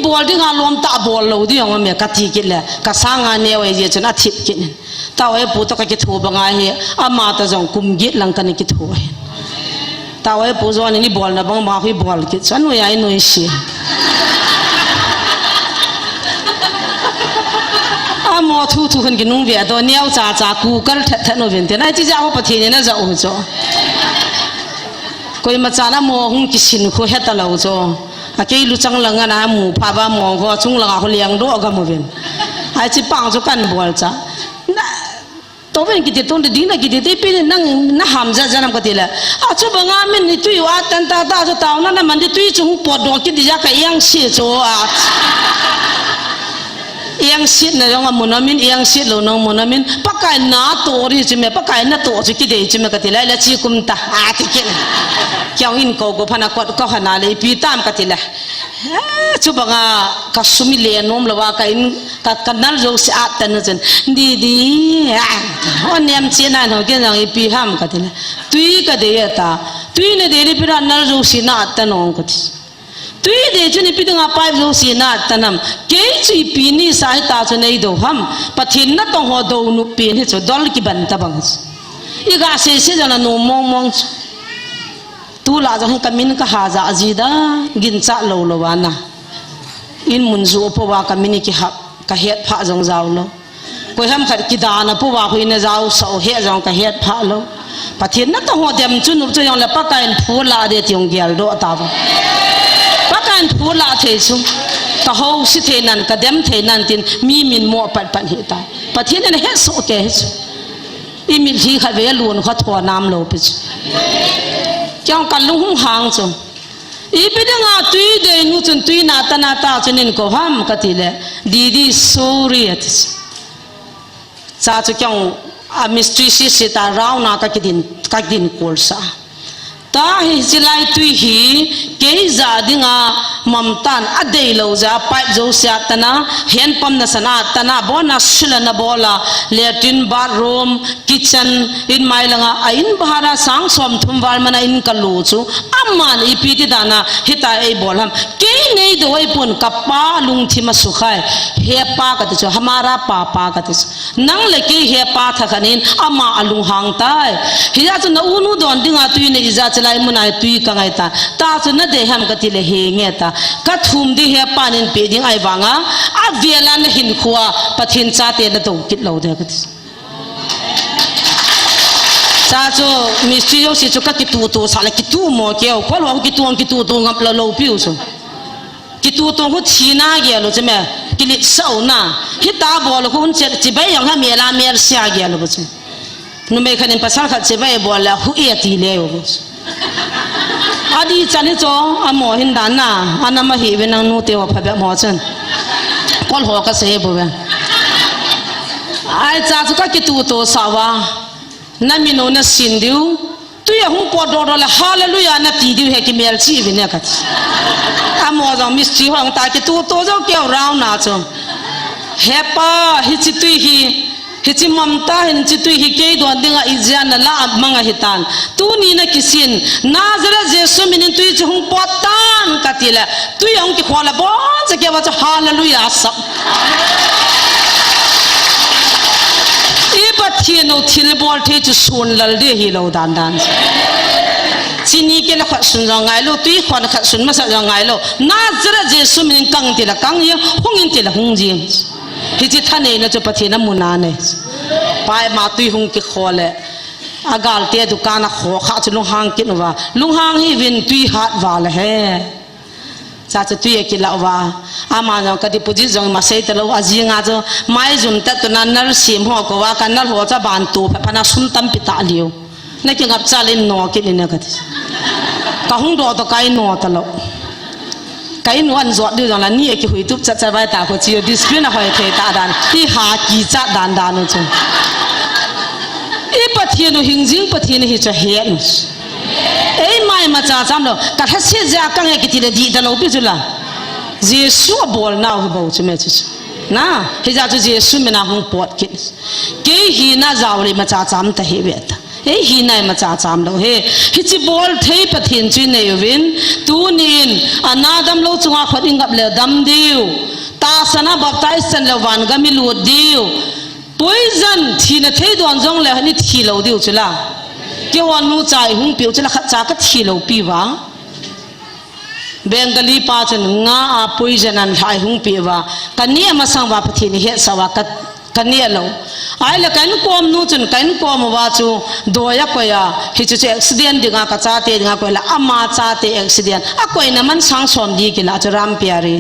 บอลที่งานรวมตาบอลเราดิยังมีกติกินเลยกสร้างงานเนี่ยไว้เจนอาทิตย์กินตาไอ้ปูตกกิทัวบังไงอามาตาจงกุมกิดหลังกันกิทัวตาไอ้ปูจวนนี่บอลนะบังมาคุยบอลกิฉันว่าไอ้หนุ่ยเสียมอทูทุกันกินนุ่งเวียตัวเนี้ยจ่ากูก็แทนโนเวนเทนไอ้ที่จะเอาปะเทียนนั่นจะอุ้มจ่อก็ยังมาจานะมอหุ่งกิสินคู่เฮตตะเลวจ่ออาเกลุจังหลังนะหมูพาบ้ามองก็จุงหลังเขาเลี้ยงดูอกันโมเวนไอ้ที่ปังจุกันบอลจ้ะตัวเป็นกิจตัวดีนะกิจที่เป็นนั่งน่าหามจะจะนำกันทีละอาจุบังอามินนี่ตุยว่าตันตาตาจะตาวนั่นมันที่ตุยจุงปวดดวงกิจจะกันยังเสียจ่อยังสิทธิ์นะยังมุนามินยังสิทธิ์เราน้องมุนามินปักไก่หน้าตัวที่จิเมปักไก่หน้าตัวที่คิดเองจิเมกติละละชีกุมตาที่กินเกี่ยวอินก็พนักวัดก็ขนาดเลยปีตามกติละชุบงากัสมิเลียนอมละว่ากันกันนั่นเราเสียตันจันดีวันนี้มันเชียนนั่นเขาเกี่ยวกับปีห้ามกติละตุยกติยตาตุยเนี่ยเดี๋ยวปีนั้นนั่นเราเสียนาตันน้องกติตุยเดี๋ยวจุนี่ปีนึงอาไปเราเสียนาตันนำเกจิปีนี้สายตาจุนี่ดูฮัมปัจจุบันต้องหัวดูนุปีนี้จุดดอลกิบันตะบังอีกอาเสียจนนุ่มมองตูลาจังกมินก็หาจะจีดากินจักโลวานะอินมุนจูพวากมินกิฮับก็เฮ็ดพระจงเจ้าโลก็ห้ามขัดกิดานะพวาคุยเนี่ยเจ้าสาวเฮ็ดจงก็เฮ็ดพระโลปัจจุบันต้องหัวเดียมจุนุจะยังเล็บปากกันพูดลาเดียที่องเกียร์โดตาบปากกันพูดลาเทซุก็เขาสิเทนันก็เดียมเทนันตินมีมินมัวปัดเหตุปัจจุบันเฮ็ดโซเกสอีมิลที่เขาเวลุนเขาถั่วน้ำโลปิจจังกันลุงหงหางจงอีเป็นยังไงตุยเดนุจนตุยนาตาจนนินก็ห้ามกันทีเลยดีสูริยติซาจุจังมิสทรีสิตาราวนากักดินโคลซาตาหิจิไลตุยฮีเกยจาดิงามัมตันอเดยโลจาไปโจเสียตนะเห็นปั๊มนัสนาตนะบอนัสชิลนะบอลาเลตินบาร์รูมคิทเช่นอินไมลังอาอินบาราสังสมทุมวาร์มันอินกัลลูจูอามันอีพีติดานะฮิตาไอบอลฮัมเกยเนยด้วยปุ่นกับป้าลุงที่มาสุขายเฮียป้ากันติจูฮามาราป้ากันติจูนั่งเล็กเฮียป้าทักนินอามาอลุงหางตายเฮียจะน่าอุนุดอนดิงาตุยเนยจะลายมุนายตุยกังไงตาจนนั่นเดหัมกติเลเฮงเงตากัดหุ่มดีเฮปานินเปดิ้งไอวังอ่ะอาเวลันหินขัวปะทินชาเตนตัวกิดเราเด็ก จ้าจูมิสทรีโยสิจูก็กิตูตัวสารกิตูหมอเกี่ยวเพราะว่ากิตูตัวงับเราลูปิวจูกิตูตัวเขาชีน่าเกี่ยวรู้ใช่ไหมกิลิเศร้าหน้าฮิตาบอลเขาจีบยังให้เมียลาเมียเสียเกี่ยวรู้ใช่นุ่มเอกนินภาษาขัดจีบบอกแล้วหุยตีเลยรู้อดีตจันทร์จ้องอ่ะหมอหินดาน่ะอันนั้นมาเห็นนังนูเตียวพับแบบหมอจันก้อนหัวก็เสียบุบไอ้จ้าจูก็กิตูตัวสาวนั่นมีโน่นสินดิวตุยหุ่งปอดอร์ละฮาเลลูยานั่นตีดิวเฮกิเมลชีวินเนี่ยกันอามัวจงมิสทรีห้องตากิตูตัวเจ้าเกี่ยวราวน่าจงเฮป้าฮิจิตุยฮิฮิจิมัมตาฮิจิตุยฮิเกย์ดวนดิ่งอิจานละอับมังฮิตันตูนี่นะกิสินนาซาเรเจสุมินิตุยจะหุ่งปอดตันกัติละตุยหุ่งกิขวาละบอนจะเกี่ยวว่าจะฮาเลลูยาสับบัดเทียนเอาทิลบอลเทจุส่วนลัลเดียฮิโลดันจีนี่เกล้าขัดสุนยังไงโลตุยขวานขัดสุนมาสักยังไงโลน่าจะระเจสุมินกังติละกังยังหงอินติละหงจิงฮิจิท่านเองนะจะปฏิน้ำมุนาเนี่ยไปมาตุยหงกิขวาเลยอากาศเตะดุกานะขวข้าจะลุงหางกินว่าลุงหางฮิวินตุยหัดว่าเลยเฮ้จ้าจะตุยกินละว่าอามาจังกติปุจิจังมาเสยตละว่าจีงาจะไม่จุนแต่ตัวนั้นนั่นสิมหัวก็ว่ากันนั่นหัวจะบานตัวพนักสุ่มตั้มปิตาเลียวนั่นกินกับจาลินนัวกินนี่กติกะหงดอตัวไก่นัวตลอดไก่นัวอันจอดดูจังละนี่กิหุยตุบจัดไว้ตาเขาจีดิสพินหอยเทตาดันที่หากีจัดดันนู่นจังอีปะเทียนหิงจิงปะเทียนหิจะเฮียนเอ้ยไม่มาจ้าจำเรากัดให้เสียจากกันไงกิติเลยดีแต่เราพิจุละเยซูบอลน่าหัวบ่ใช่ไหมจ๊ะนะเฮียจะเยซูไม่น่าหงปวดกินเกยฮีน่าจะเอาเลยมาจ้าจำแต่เฮียเวทเฮ้ยฮีน่ามาจ้าจำเราเฮ้ฮิจิบอลเทยปะเทียนจีนเนยวินตูนินอันน่าดำเราจงอาขดิงกับเลดำดิวตาสนะบัพไตสันเลวันก็มีลูดดิวปุยจันทีน่ะเทยดวนจงเลยนี่ทีเราดิวจุละเกี่ยวกับนู้ใจหุ่งเปียวจะละขัดจากก็ทีเราปีวะเบงกาลีป้าจนงาอาปุยจันนันหายหุ่งปีวะกันเนี่ยมาสังวาปฏินิเหตุสวะกันเนี่ยเราไอ้ละกันกวมนู้จนกันกวมว่าจูโดยก็ยาฮิจุเจอุบิเหตุดิ่งากระจาเตดิ่งก็ละอามาจ้าเตอุบิเหตุอ่ะก็ยังมันสังสอนดีกิละจะรำเปียรี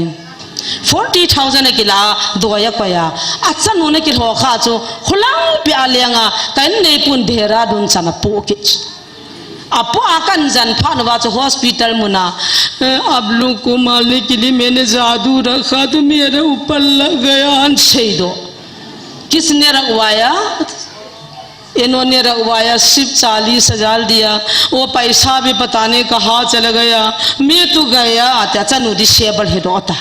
40,000กิลาโดยก็ยาอาจารย์นู้นกิหัวข้าจูขลังเปียเลียงอ่ะกันในปุ่นเดราดุนสันปูกิจอาปูอากันจันพานว่าจะฮอสพิทอลมุนาअब लोग को मारने के लिए मैंने जादू रखा तो मेरे ऊपर लग गया शहीद हो किसने रखवाया इन्होंने रखवाया सिर्फ 40,000 दिया वो पैसा भी बताने कहा चला गया मैं तो गया आता नुदी शेबल हिरोता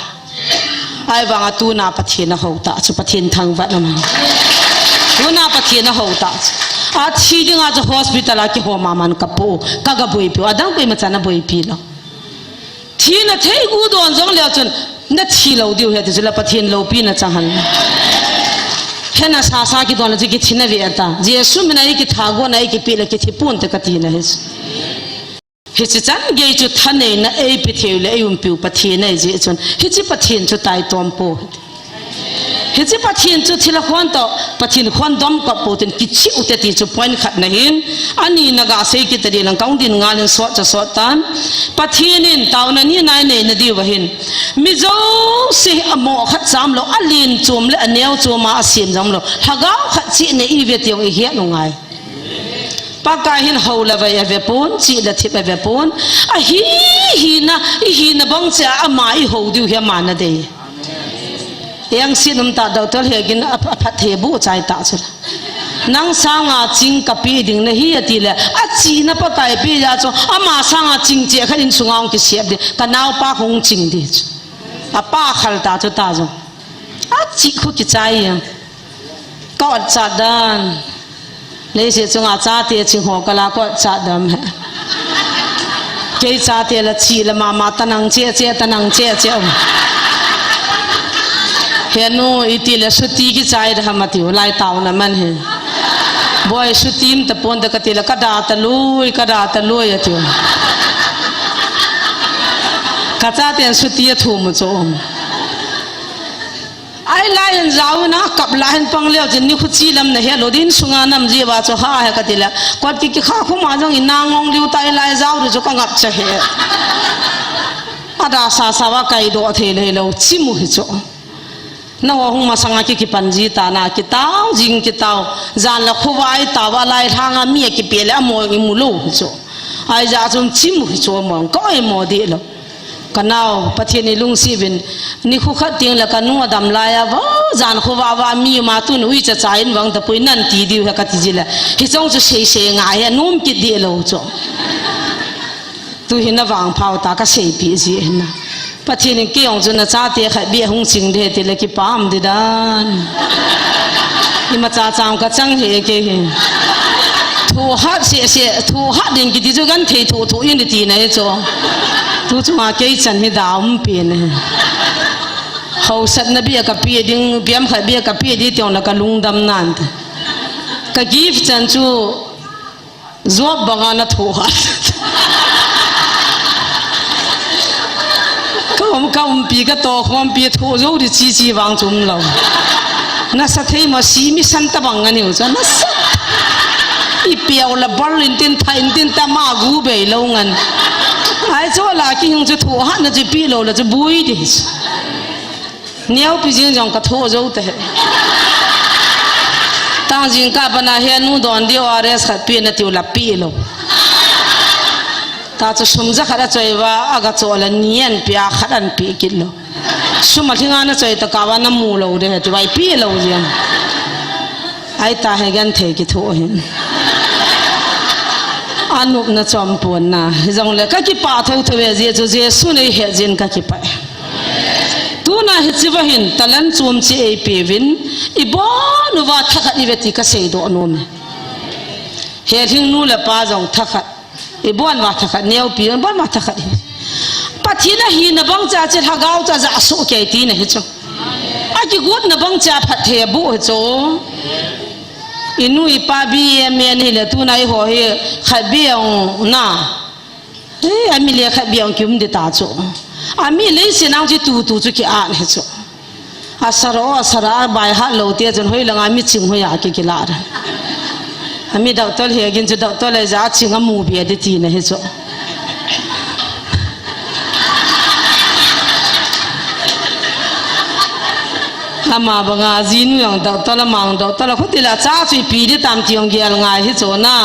आई वहाँ तू ना पथिए न होता चु पथिए थंग वत न तू ना पथिए न होता आज चीज़ आज हॉस्पिटल आके हो मामन कपो कागा बोई पियो अदम कोई मचाना बोई पी लो थी न थे गुदों जोंग ले चुन न थी लो दियो है तो चला पथिए लो पी न चाहन है ना सासा की दोनों जी की थी न वेता जेसु में नहीं की थागो नहीं की पीले की थी पूंत कती न है हिचन गे जो थने न ए पिथेले युम पिउ पथिए नहीं जे चुन हिची पथिए जो ताई तोम्पो हिची पथिए जो थिला खोन तो पथिए खोन दम कपोतिन किछि उतेती जो पॉइंट खत नहीं अनि नगा से की तरी लं काउं दिन गालिन सो तान पथिए निन ताउन नि नाय ने नदी वहिन मिजो से अमो खत जाम लो अलिन चोम ले अनेव चोमा असिम जाम लो हगाव खत छि ने ई वेतियो ई हे नुंगाय पकाहिन हौलबा एवेपोन चिला थिप एवेपोन आ ही ना बंगसे अमाई हौदिउ हे मानदे yang sinum ta doctor hegin aphathebu chai ta chula nang sanga ching kapi ding na hi atile a chi na pa kai pi ya cho ama sanga ching che khalin sungaung ki siap de kanau pa hong ching de a pa khal ta cho ta jo a chi khu ki chai ya ko cha dan le se chunga cha te ching ho kala ko cha dam hai ke cha te la chi la ma tanang che tanang che हेनो इतिले सुती की चाय रहमती हो लाई ताऊ न मन है बॉय सुतीम त पोन द कतिले कदा त लोय यति कचा ते सुती थुम चोम ai lai zau na kap la hen pang leo jin ni khu chi lam na he lo din sunga nam ji ba cho ha he ka tila kwat ki kha khu ma jong ina ngong liu tai lai zau ru cho ka ngap cha he ada sa sa wa kai do the le lo chi mu hi cho na wa hung ma sanga ki panji ta na ki taw jing ki taw zan la khu wai ta wa lai thanga mi ki pe le mo ngi mu lo cho ai ja chung chi mu hi cho mo ko e mo de lo kanao pathini lungsi bin ni khu khat ting la kanu adam la ya wa zan khu wa mi ma tu nu cha cha in wang ta pui nan ti di ha ka ti jila hi chong chu se se nga ya num ki de lo cho tu hin na wang phau ta ka se pi ji na pathini ki ong chu na cha te kha bi hung sing de te le ki pam de dan ni ma cha chang ka chang he ke thu hat se thu hat din ki di chu gan thei thu in de ti na cho tu chu ma ke chan hi daum pe ne hau sat na bi ka pi ding biam kha bi ka pi di tiong la ka lung dam nan ka gift chan chu zob banga na thu hat kaum pi ka to khom pi thu zo di chi chi wang chung lo na sa thei ma si mi san ta bang ani u cha na sa i piao la barlin tin thain tin ta ma gu be lo ngan ai cho la ki hung chu thu ha na chu pi lo la chu bui di niao pi jing jong ka tho zo te tang jing ka bana he nu don di ores khat pi na tiu la pi lo ta chu sum za khara choi wa aga cho la nian pia kharan pi kil lo suma thinga na choi ta ka wa na mu lo de tu bai pi lo jian ai ta he gan the ki tho hin anup na chom pon na jong le ka ki pa tho thwe je chu je su nei he jin ka ki pa tu na hi chiwa hin talan chum chi e pe win i bo nu wa thakhat ni veti ka sei do no me he thing nu le pa jong thakhat i bon wa thakhat neu pi bon ma thakhat pathina hi na bang cha che thagau cha za so ke ti na hi cho a ki gut na bang cha phat the bu cho inu ipa bi me ni le tu nai ho he khabiang na e ami le khabiang kim de ta cho ami le sinang ji tu chu ki a ne cho asara bai ha lo te jon hoi langa mi ching hoya ki la ra ami doctor he gin chu doctor le za ching amu bi de ti ne he cho ama banga jin yang doctor la mang doctor la khoti la cha chui pi de tam tiong gel ngai he cho na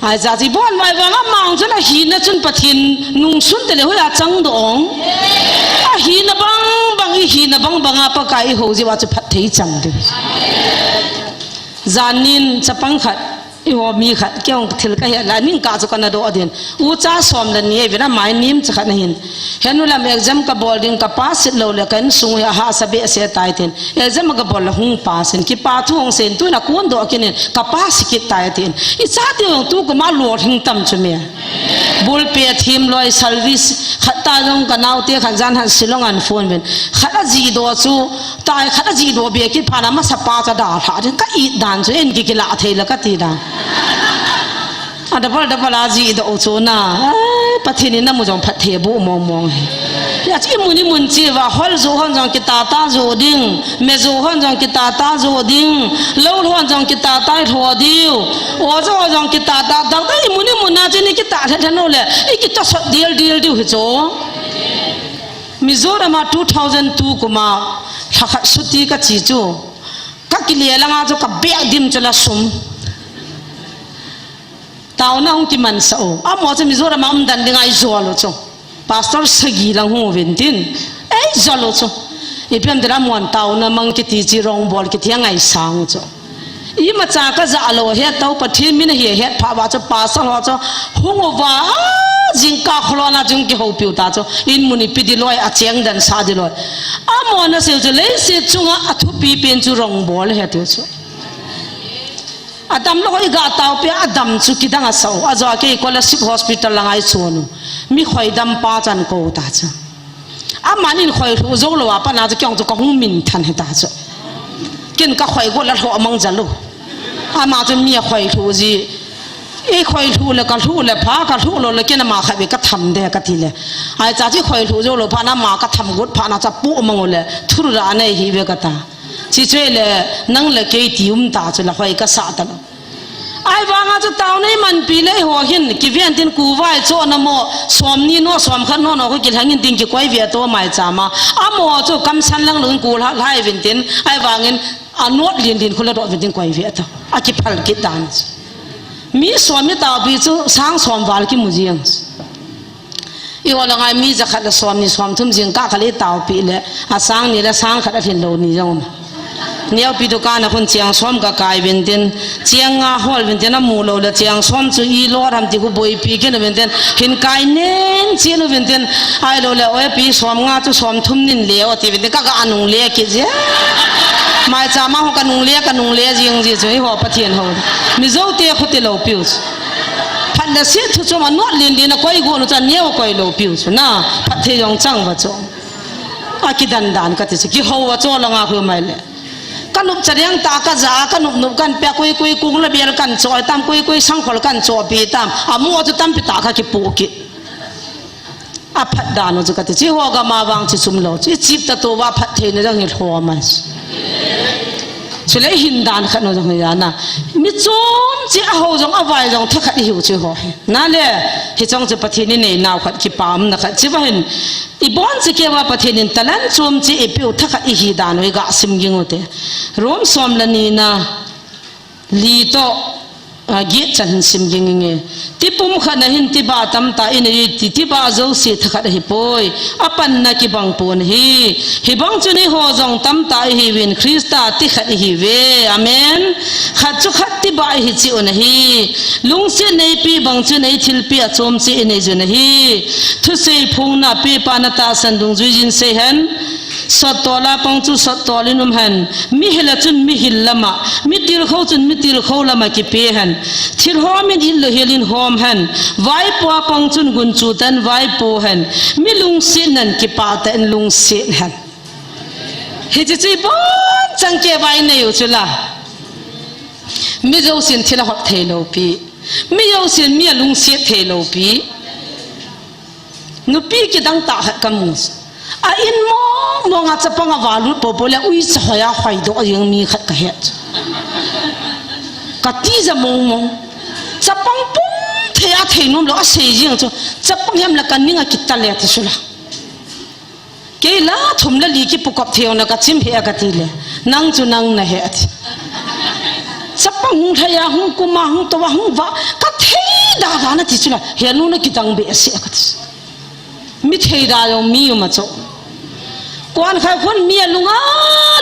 ai za ji bon mai banga mang chu la hi na chun pathin nung sun te le hoya chang dong a hi na bang hi na banga pa kai ho ji wa chu phat thei chang de zanin chapang khat i ho mi khat kyong thil ka ya la ning ka chu kana do adin u cha som la ni vena mai nim cha khat hin henulam exam ka boarding ka pass lo le kan sung ya ha sabe se tai ten exam ka bol hung pass ki pa thu hong sen tu na kun do kin ka pass ki tai ten i cha ti hong tu ko ma lo hing tam chu me bul pe thim loi service khata jong ka naw te khan jan han silong an phone ben khata ji do chu tai khata ji do be ki phana ma sa pa cha da tha ka i dan chu en ki la thei la ka ti da double aji do cho na pathini na mu jong phat the bu mong ya chi mu ni mun chi wa hol zo hon jong ki ta zo ding me zo hon jong ki ta zo ding lo hon jong ki ta tho diu o zo jong ki ta da dai mu ni mun na chi ni ki ta tha no le I ki to so deal diu hi cho Mizoram 2002 kuma thakhat suti ka chi chu ka ki le langa cho ka be dim chola sum tao na hong ki man sao amo cha Mizoram am dan dingai zolo cho pastor sagi lang ho ventin ei zolo cho ipiam dra mon tao na mang ki ti chi rong bol ki thiang ai sang cho I ma cha ka za lo he tau pathin min he he pha wa cho pastor ho cho hong wa jing ka khlona jung ki ho piu ta cho in muni pi di loi a cheng dan sa di loi amo na se cho le se chunga athu pi pen chu rong bol he tu cho Adam lo hoi ga tau pe Adam chu ki danga sau azo ke scholarship hospital langai chonu mi khoi dam pa chan ko ta cha amanin khoi ru zo lo pa na kyong chu ko hung min than he ta cha ken ka khoi go la tho amang jalu ama chu mi khoi thu ji ไอ้คอยทูเลยก็ทูเลยพาก็ทูเลยแกน่ะมาขับก็ทำเด็กก็ทีเลยไอ้จ่าที่คอยทูจะเลยพาน้ามาก็ทำกุดพาน้าจะปุ๊มังเลยทุรานไอ้ฮีเวก็ตาที่ช่วยเลยนั่งเลยเกยติมตาจะละคอยก็สาตลอดไอ้วางอาจจะตาวในมันปีเลยหัวหินกิเวียนตินกูไหวโจนโมสวมนี่โนสวมขันโนก็กินหังยินติงกิก้อยเวียตัวใหม่จามาอาโมโจกำสันลังหลงกูละไล่เวียนตินไอ้วางเงินอานวดเลียนตินคนละดอกเวียนตินก้อยเวียตัวอากิพัลกิดานมีสวมมีตาบีจูสร้างสวมวาลกิมุจียงอีวันละไงมีจะขัดสวมนี่สวมทุ่มจิงก้าขัดตาปีเลยอาสร้างนี่ละสร้างขัดทิ้งโลนี่จังเนี่ยปีตุการนะคนเชียงสวมกับกายเป็นเด่นเชียงงาฮอลเป็นเด่นน้ำมูลเลยเชียงสวมจู่อีโลทำที่กูบอยปีกันเป็นเด่นเห็นกายเน้นเชียงเป็นเด่นไอ้โลเลยโอ้ยปีสวมงาจู่สวมทุ่มนินเลี้ยวที่เป็นเด่นก็อันนุ่งเลี้ยกิจไม่จามาหัวกันนุ่งเลี้ยจิงจิจุยหัวปะเทียนหัวมิโซเตะขุดเลี้ยวปิวส์พันเดสิทุจมันนวดเลียนนะก้อยกูรู้จักเนี่ยว่าก้อยเลี้ยวปิวส์นะพัดเทียงจังวะจ้องอากิดันดานก็ติดกี่หัวจ้องละงาคือไม่เลยกันนุบจะเลี้ยงตากระจากันนุบกันเปียกุยกุ้งระเบียร์กันจอยตามกุยสังขลกันจอยปีตามอามัวจะตามปีตาข้ากิปูกิอาพัดดานุจะก็ติดหัวก็มาบางที่ซุ่มโลจีจีบตะตัวว่าพัดเทนจังเห็นหัวมันสุดเลยหินดานขันเราจังเฮียนะมิจมจีอาหูจังอาไว้จังทักขัดหิวจีหัวนั่นแหละที่จังจะประเทศนี้ในนาวขัดกิปามนะครับจีว่าเห็นอีบ้านจะเกี่ยวกับประเทศนี้ตะลันจมจีเอพิวทักขัดหิดานไว้กะซิมยิงโอเตรวมสมละนี่นะลีโตเกี่ยจันซิมยิงเงี้ยที่ปุ่มขันหินที่บาตัมตาอินรีที่บาเจ้าสีทักขัดหิปอยอปันนักบังปนฮิบังจุนี่หัวจงตัมตาฮิวินคริสต์ที่ขัดหิเวอเมนขัดจุขัดที่บาหิจิอุนฮิลุงเสียในปีบังจุในทิลปีจอมเสียในจุนฮิทุเสียพงนาปีปานตาสันดุงจุจินเซฮันสัตว์ลาปังจุสัตว์ลินุมฮันมิฮิลจุนมิฮิลละมามิติลเขาจุนมิติลเขาละมากิเปฮันทิลหอมิดิลฮิลินหอมฮันไว้ปัวปังจุนกุนจูตันไว้ปัวฮันมิลุงเสียนันกิปาตันลุงเสียฮันเฮจิจีบอนจังเก็บไว้ในอยู่จุละมิเจ้าเสียนทิลหัดเทโลปีมิเจ้าเสียนมิลุงเสียเทโลปีนุปีกิดังตาหัดกำมุสอาอินมองอาจจะปังวาลุปปเลยอุ้ยจะหายหายดอกยังมีขัดกระเหตุกตีจะมองจะปังปุ๊บเทียเทียนุ่มแล้วเสียยังจะปังยำละกันนี่งกิตตาเลี้ยที่สุดละเกล้าทุ่มละลีกิปุกบเทียวนะกัดชิมเฮียกัดทีเลยนั่งจุนั่งนะเหตุจะปังหุ่นเทียหุ่นกุมาหุ่นตัวหุ่นว่ากัดเทียดาวนะที่สุดละเฮียนู่นกิตังเบียเสียกัดมิเทดายมีอยู่มาโจกวนใครคนมี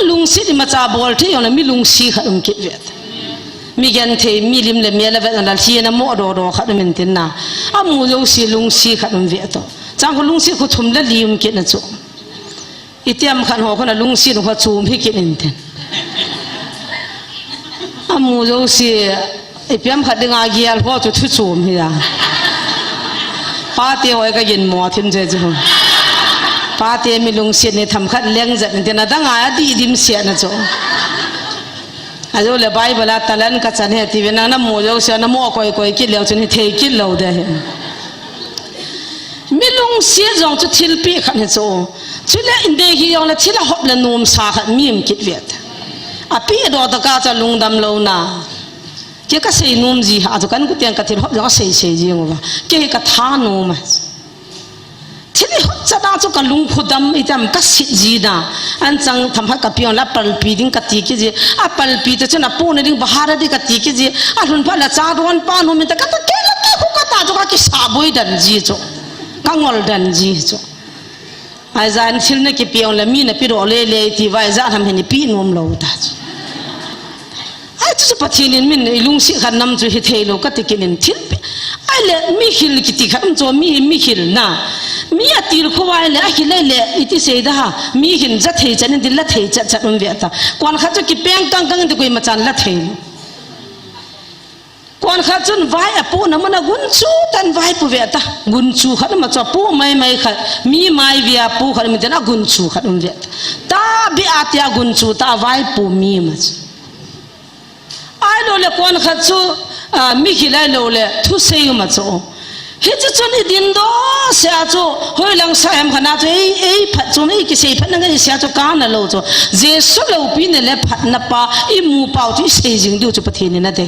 ลุงสิที่มาจ่าบอลที่อย่างนั้นมีลุงสีขัดกิดเวทมีเงินเทมีลิมเลยมีอะไรแบบนั้นที่นั่นมั่วรอขัดมันตินนะอามูลุงสีขัดเวทจังคนลุงสีเขาทุ่มแล้วลิมกิดนะโจอีเตียมขันหัวคนนั้นลุงสีเขาจูมให้กิดนินเทนอามูลุงสีอีเตียมขัดดึงอาเกียร์พอจะทุ่จูมเฮียป้าเตี้ยไว้ก็ยินหมอทิ้งใจจังป้าเตี้ยมีลุงเสียนี่ทำขัดเลี้ยงจัดนี่นะตั้งอาดีดิมเสียนะจ๊ะอายุเลยใบเวลาตะลันกัจจันเหตุเวนังน้ำมูเจ้าเสียน้ำมูก้อยกินเหลวจนเทกินเหลวได้มีลุงเสียจงจะทิลปีขันจ๊ะชิลอินเดียที่ยองละชิลหอบละนุ่มสาขัดมีมกิดเวทอ่ะปีดอตะกาจะลุงดำเหลวนะเกี่ยก็เสียนุ่มจีอาจจะกันก็เตียงกัดที่หอบแล้วก็เสียจีงว่าเกี่ยก็ท่านุ่มที่นี่จะน่าจะกันลุงขุดดำอีจำก็สิจีนะอันจังทำให้กับพี่องละปัลปีดิ้งกัดตีกิจีอ่ะปัลปีแต่ฉันน่ะปูนดิ้งบาฮาร์ดิ้งกัดตีกิจีอ่ะหุ่นพันละจ้าดวนป้านุ่มแต่ก็ตะเกียละเกี่ยหุกตาจุกกิสาบุยดันจีจ้ะกังวลดันจีจ้ะไอ้จานชิลเนี่ยกี่พี่องละมีเนี่ยพี่รอเล่ที่ว่าไอ้จานทำให้เนี่ยพี่นุ่มเราตาจ้ะไอ้ทุกประเทศนี้มินลุงสิขันนำจุเหตุให้เราก็ติกินทิลไอ้เล่มีหิลกิติขันจ้ะมีหิลนะมีอะตีลูกว่าเลยอะหิลเลยอิติเสดฮะมีหินจัดเหตุจันนี่ละเหตุจัดมันเวียตากวนข้าจะกิเปียงกังที่กุยมาจันละเหตุกวนข้าจนไหวอะปูน้ำมันกุนชูตันไหวปูเวียตากุนชูขันมาจับปูไม่ขัดมีไม่เวียปูขันมันจะน่ากุนชูขันมันเวียตตาบิอาติอากุนชูตาไหวปูมีมาไอ้โลเลกวนข้าจู มิขิไลโลเลทุเซยมาโจเฮจิจนดินโดเสียโจเฮลังสายมขนาดพัดโจนี่กิเสียพัดนั่งกันเสียโจการนั่นโลโจเจสุเลวปีนี่เลพัดนับปะอิมูเป่าที่เสียจริงดูจุปเทนี่นะเด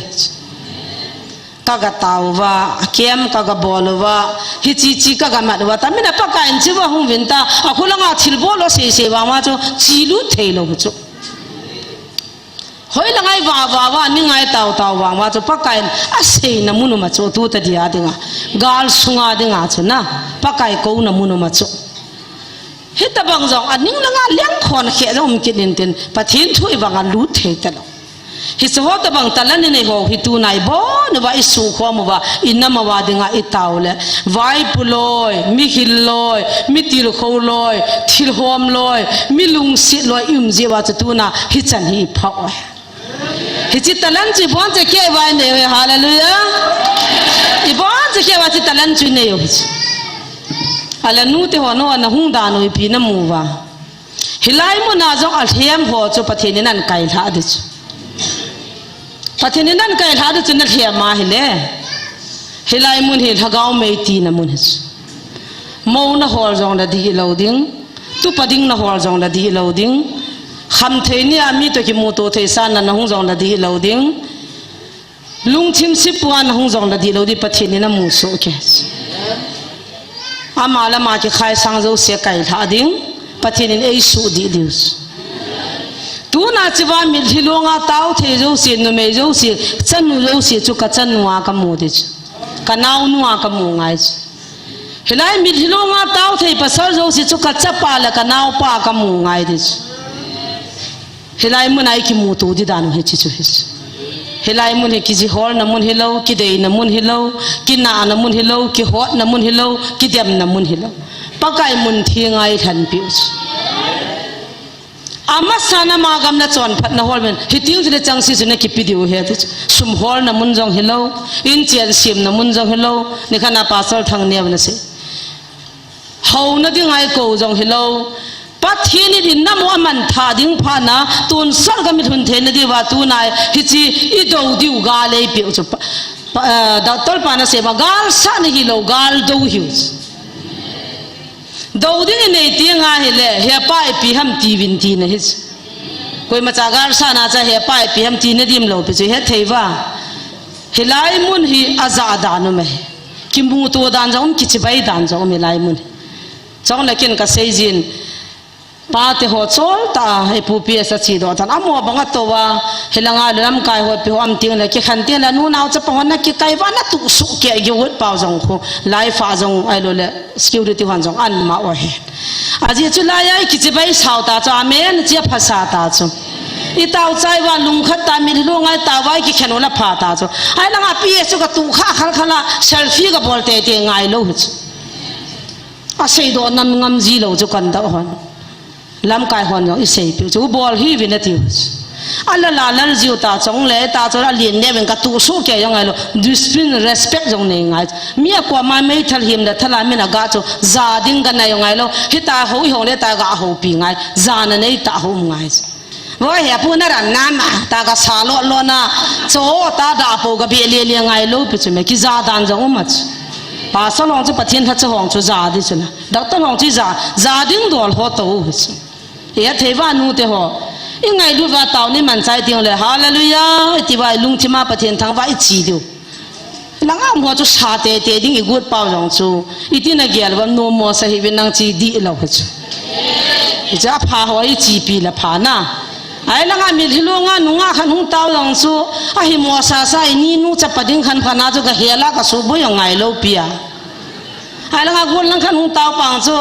กากตาวว่าเกมกากบอลว่าฮิจิกากมาดว่าแต่ไม่นับปะกันจิว่าหงวินตาอะคนละงาทิลบอลเสียว่ามาโจจิลุเทโลโจเฮ้ยละไงว่านี่ไงตาวว่าจะปักไก่อาเซนมุนมาโจตัวตัดยาดิงะกาลสุงาดิงะชนะปักไก่กูนมุนมาโจเฮตบังจงอันนี้ละไงเลี้ยงคนเขยเราไม่กินเต็นปะทิ้งช่วยบังอันรู้เทตลอดฮิสวตบังตะลันนี่หัวฮิตูนายบ่นว่าอิสุขวามว่าอินนามว่าดิงะอิตาวเลวายปุลอยมิฮิลลอยมิติลโคลอยทิลโฮมลอยมิลุงสิลอยเจว่าจะตูน่ะฮิจันฮิพาวฮิจิตะลันจีบอนจะเก็บไว้เนี่ยฮาเลลูยาอีบอนจะเก็บไว้จิตะลันจีเนี่ยอยู่ฮัลโหลนู้ที่หัวโน้นหุ่งดานุยปีน้ำมูวาฮิไลมุนาจงอัลเทียมหัวจุปเทนินันไก่ท่าดิจูปะเทนินันไก่ท่าดิจูนัดเทียมมาฮิเลฮิไลมุนฮิลฮะก้าวไม่ตีน้ำมุนฮิจูมูนหัวจงละดีเหลาดิ้งตุปดิ้งนหัวจงละดีเหลาดิ้งคำเทนี่อามีตัวกิมูโตเทสานันหงจงละดีเหลาดิ้งลุงชิมสิบวันหงจงละดีเหลาดิ้งปะเทนินันมูโซเกสอามาละมาที่ใครสังเจ้าเสียไก่ท่าดิ้งปะเทนินเอสูดีดิวส์ตัวน่าจะว่ามิลลวงอาเต้าเทเจ้าเสียนุเมเจ้าเสียจันนุเจ้าเสียจุกจันนัวกมูดิจกันเอานัวกมูไงเฮลัยมิลลวงอาเต้าเทปัสสาวะเจ้าเสียจุกจับปาละกันเอาปากมูไงดิจเฮลัยมันไอคิมูตูดิดานุเฮจิจูฮิสเฮลัยมันเฮกิจิฮอร์นมุนเฮโลกิเดย์นมุนเฮโลกินานมุนเฮโลกิฮอตนมุนเฮโลกิเดมนมุนเฮโลปากไก่มุนที่ไงทันพิวส์อามาสานามากำนัดจวนพัดนฮอลเมนฮิติวจะได้จังซีจุนกิปิดิวเฮติสุมฮอลนมุนจงเฮโลอินเจียนซิมนมุนจงเฮโลนี่ขณะปัสสาวะทางเนียบนั่นสิเฮานั่นที่ไงกูจงเฮโลปัทที่นี่ดินน้ำว่ามันท่าดิ้งพานะตุนสักก็มีทุนเทนดีว่าตัวนายฮิจิอีดูดิวกาเลยเปียวจุดดาวตลปานะเสบกาลสันกิโลกาลดูหิวส์ดูดิ้งในที่งาเฮเลเฮียป้ายปีฮัมตีวินตีนะฮิสคุยมาจากกาลสันอาจจะเฮียป้ายปีฮัมตีนะดิมโลไปจุเฮเทว่าเฮลายมุนฮีอาซาดานุเมคิมูตัวดานจงคิดไปดานจงเฮลายมุนจงเล็กนก็เซจินป้าเตหัวโซลตาให้ผู้พิเศษสีดอทันอามัวบังตัวเฮลังอาลำกายหัวพิวอัมติงเลยคิดขันเตียนแล้วนู่นเอาจะปองนักคิดไกว่านักตุสุเกี่ยวกับเป่าจงคูไลฟ์ฟ้าจงไอ้โลเลสกิลดิวันจงอันมาว่าเห็นอาจจะจุลายคิดจะไปสาวตาจงอเมนจะภาษาตาจงอีตาวใจว่าลุงขัดตามีลุงไอ้ตาไว้คิดแค่นู้นละพาตาจงไอ้ลังอาพิเศษก็ตุข้าขันละเซลฟี่ก็บอลเตะไงโลหิตอาศัยโดนนั้นงำจีโลจุกันดาวลำกายหอนอย่างอิเซ่ปิวจูบอลฮีวินาทีอัลลาลันจิวตาจงเล่ตาจงเลียนเนี่ยเป็นกระตุ้สุกยังไงล่ะ discipline respect จงเนี่ยไงมีกว่ามันไม่ทันหิมเดทลามินาก้าจูซาดิ้งกันยังไงล่ะฮิตาหูหงเล่ตากาหูปีไงซานั่นเองตาหูไงว่าเหี้ยพูดนั่นน้ำตากาซาโลโลนะโจตาดาปูกับเบลีเลียไงล่ะปิจูเมกิซาดันจงมัดภาษาหลงจูปะเทียนทัศหงจูซาดิจูนะดักตันหงจูซาดิ้งดอลหัวโตหิจูเฮียเทวานูเตหัวยังไงดูว่าตาวนี่มันใจเดียวเลยฮาเลลูยาที่ว่าลุงที่มาประเทศทางว่าอีจีเดียวหลังอ่ะมัวจะชาเตะดิ้งอีกวดเป่าจงจูอีที่นักเกี่ยวว่าโนมัวสหิวินังจีดีเราเหรอจะพาหัวอีจีปีละพานะไอ้หลังอ่ะมีที่ลุงอ่ะนุ่งอ่ะขันหุ่นเต้าจงจูไอ้มัวซาซาอีนี่นู่จะประเด็นขันพานาจูก็เฮียละก็สูบยังไงเราเปียไอ้หลังอ่ะคนหลังขันหุ่นเต้าปังจู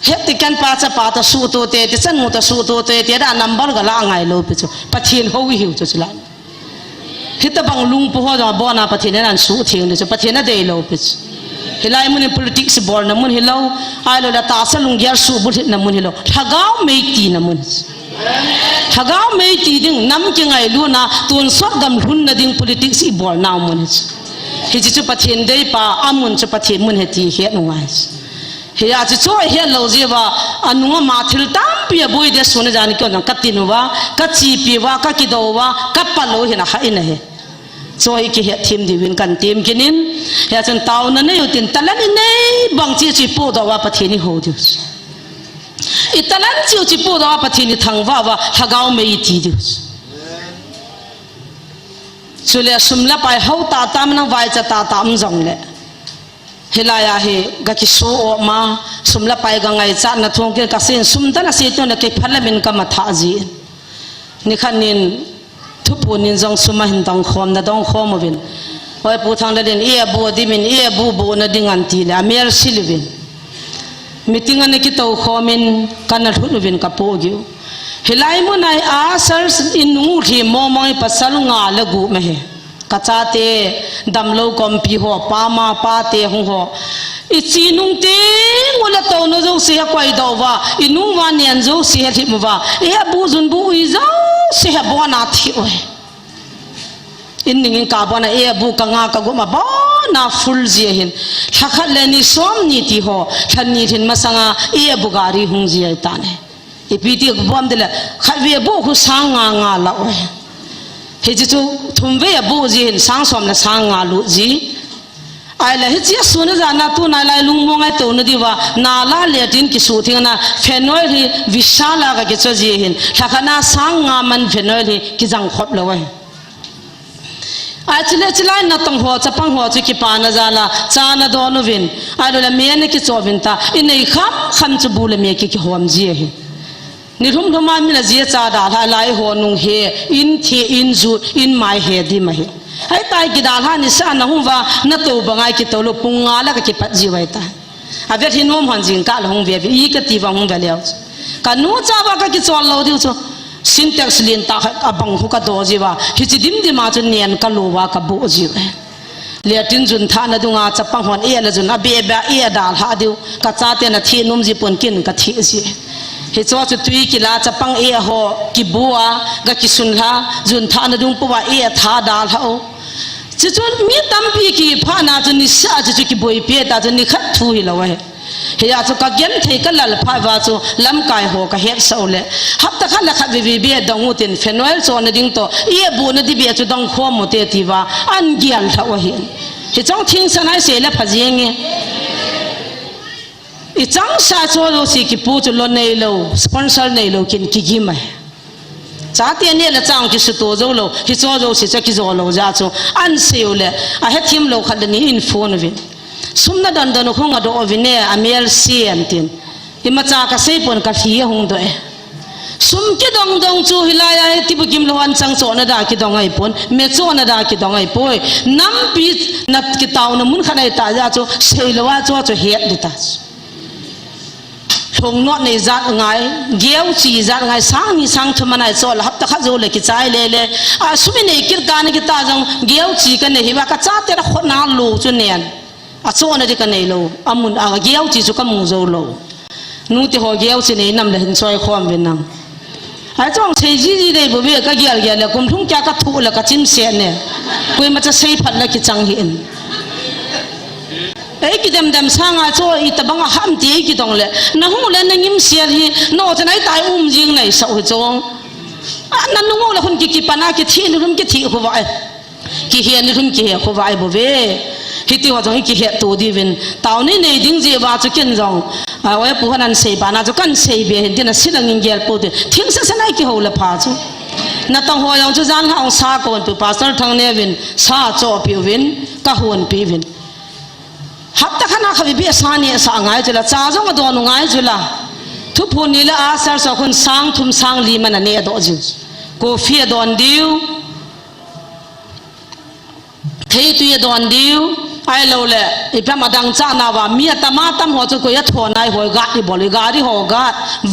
เฮ็ดติกันป้าจะป้าตะสู้ตัวเตะติฉันมูตะสู้ตัวเตะได้นัมเบอร์ก็ละไงลูกพี่จูปะเทียนเขาหิวจูจุละเฮ็ดตะบังลุงพวกเขาจะบ่อนาปะเทียนนั่นสู้เทียนเลยจูปะเทียนนั่นเดย์ลูกพี่จูเฮลัยมุน politics บอลนั่นมุนเฮลัวไอ้เราละตาสลุงเกียร์สู้บุตรนั่นมุนเฮลัวถ้าก้าวไม่ตีนั่นมุนถ้าก้าวไม่ตีดิ้งน้ำจังไงลูน่ะตัวสวดดำหุ่นนั่นดิ้ง politics บอลนั่นมุนเฮจิจูปะเทียนได้ป้าอามุนจูปะเทียนมุนเฮตีเฮ็ดนุ่งไงเฮียจะช่วยเฮียเราจีว่าอันนู้นมาทิลตั้มปีบุยเดสุนจานิก็นั่งกัดตินว่ากัดจีปีว่ากัดกิโดว่ากัดปะโลเห็นนะฮะอินเฮ joy ki he thim di win kan tim kinin ya chun taw na ne utin talani nei bang chi po do wa pathini ho dius italan chi po do wa pathini thangwa wa hagaw mei ti dius chule sumla pai ho ta tam na vai cha ta tam jong le hilaya he ga ki so o ma sumla pai ga ngai cha na thong ke ka sin sum ta na se to na ke phalamin ka ma tha ji ni khanin thu punin jong suma hin dong khom na dong khom win hoi pu thang da den e bo di min e bu na ding an ti la mer silvin meeting an ki to khomin kan thu win ka po gi hilai mo nai a sar in nu thi mo moi pasal nga la gu me he kacha te damlo kom pi ho pa ma pa te hu ho I chi nung te ngola to no zo se kwai do wa inu wa nian zo se thi mo wa e bu zun bu I zo se bo na thi oi in ning ka ba na e bu ka nga ka go ma ba na full je hin thakhat le ni som ni ti ho than ni thin ma sanga e bu gari hung ji ai ta ne e pi ti bom de la khat we bu khu sang nga la oi he ji chu thum we bu ji hin sang som la sang nga lu ji ai la he chi su na za na tu na lai lung mo ngai to na di wa na la le tin ki su thing na phenol hi vishala ga ke cho ji hin thakana sang nga man phenol hi ki jang khop lo wai ai chile chilai na tong ho chapang ho chu ki pa na za la cha na do no vin ai lo la me ne ki cho vin ta in nei kham chu bu le me ki hom ji hi ni thum thuma mi na ji cha da la lai ho nung he in thi in zu in mai he di ma he ai tai ki da la ni sa na hum wa na to bangai ki to lo punga la ki pat ji wai ta a ve thi nom han jing ka lo hum ve I ka ti wa hum ve leo ka nu cha ba ka ki chol lo diu cho syntax lin ta abang hu ka do ji wa hi chi dim di ma chu nian ka lo wa ka bu ji le tin jun tha na dunga chapang hon e la jun a be ba e da ha diu ka cha te na thi num ji pon kin ka thi ji he cho chu tui ki la chapang e ho ki bua ga ki sun la jun tha na dung puwa e tha dal ha o chu chu mi tam pi ki pha na chu ni sa chu ki boi pe ta chu ni khat thu hi lo he he ya chu ka gen thei ka lal pha wa chu lam kai ho ka het so le hap ta khala kha bi be dong utin phenol cho na ding to e bu na di be chu dong kho mo te ti wa an gian tha wa hi he chong thing san ai se la pha jeng nge I chang sa cho lo si ki pu chu lo nei lo sponsor nei lo kin ki gi mai cha te ne la chang ki su to zo lo hi cho zo si cha ki zo lo ja chu an se le a he thim lo khad ni in phone vin sumna dan dan khong ado ovine amel cm tin I ma cha ka sei pon ka thi hung do e sum ki dong dong chu hilaya ti bu kim lo an chang cho na da ki dong ai pon me cho na da ki dong ai poi nam pi nat ki taw na mun khanai ta ja chu sei lo wa cho chu het di ta thong not nei zat ngai geu chi zat ngai sang ni sang thuma nai chol hap ta kha zo le ki chai le le a sumi nei kir ka na ki ta jong geu chi ka nei wa ka cha te ra khona lu chu nen a cho na di ka nei lo amun a geu chi chu ka mu zo lo nu ti ho geu chi nei nam le hin choi khom bin nam a chong chei ji ji dei bu be ka gyal gyal le kum thum kya ka thu la ka chim se ne koi ma cha sei phat la ki chang hi in ai ki dam sanga cho I ta banga ham ti ki dong le na hu le na ngim sial hi no chanai tai jing nei sau hi chong na nu mo la hun ki pana ki thi nu rum ki thi ho wa ki he ni rum ki he ho wa bo ve hi ti wa jong ki he to di win taw ni nei ding je wa chu ken jong a wa pu hanan sei ba na chu kan sei be hin tin na silang ing gel po de thing sa sanai ki ho la pha chu na tong ho yong chu jan hang sa kon tu pastor thang ne win sa cho pi win ka hon pi win hap ta khana khabi be sani sa ngai chula cha jong do nu ngai chula thu phu ni la asar sa khun sang thum sang li man ne do ju coffee don diu thei tu ye don diu ai lo le I pa madang cha na wa mi ta ma tam ho chu ko ya thon nai hoi ga I boli ga ri ho ga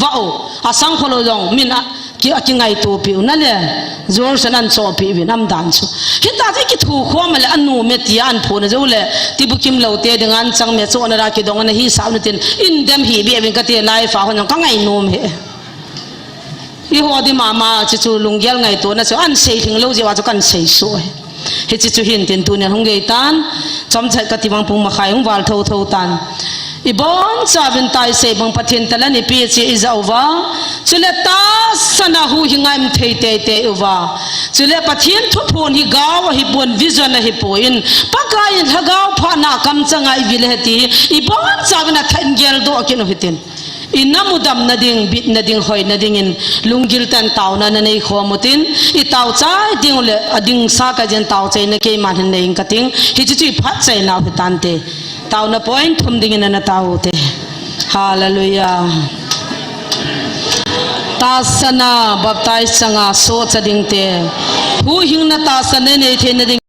wa o asang kholo jong min a ki ngai to pi na le zor sanan cho pi bi nam dan chu hi ta ki thu kho ma le anu me ti an pho na zo le ti bu kim lo te dengan chang me cho na ra ki dong na hi sa na tin in dem hi bi ben ka te lai fa ho ka ngai nom he I ho di mama chi chu lungyal ngai to na chu an sei thing lo je wa chu kan sei so he chi chu hin tin tu ne hong ge tan chom chai ka ti bang pung ma khai hong wal tho tho tan ibon chabin tai se bang pathin talani pi chi izauwa chule ta sana hu hingaim thei te te uwa chule pathin thu phun hi gaw hi pon vision hi poin pakai thagaw phana kam changa I vilheti ibon chabna thangel do kin hitin inamudam nading bit nading hoy nading in lunggil tan taw na nei khomutin I taw chai ding le ading sa ka jen taw chai na ke man nei kating hi chi phat chai na hitan te taw na point thum ding na taw te hallelujah tasana baptize sanga so chading te hu hing na tasane nei the na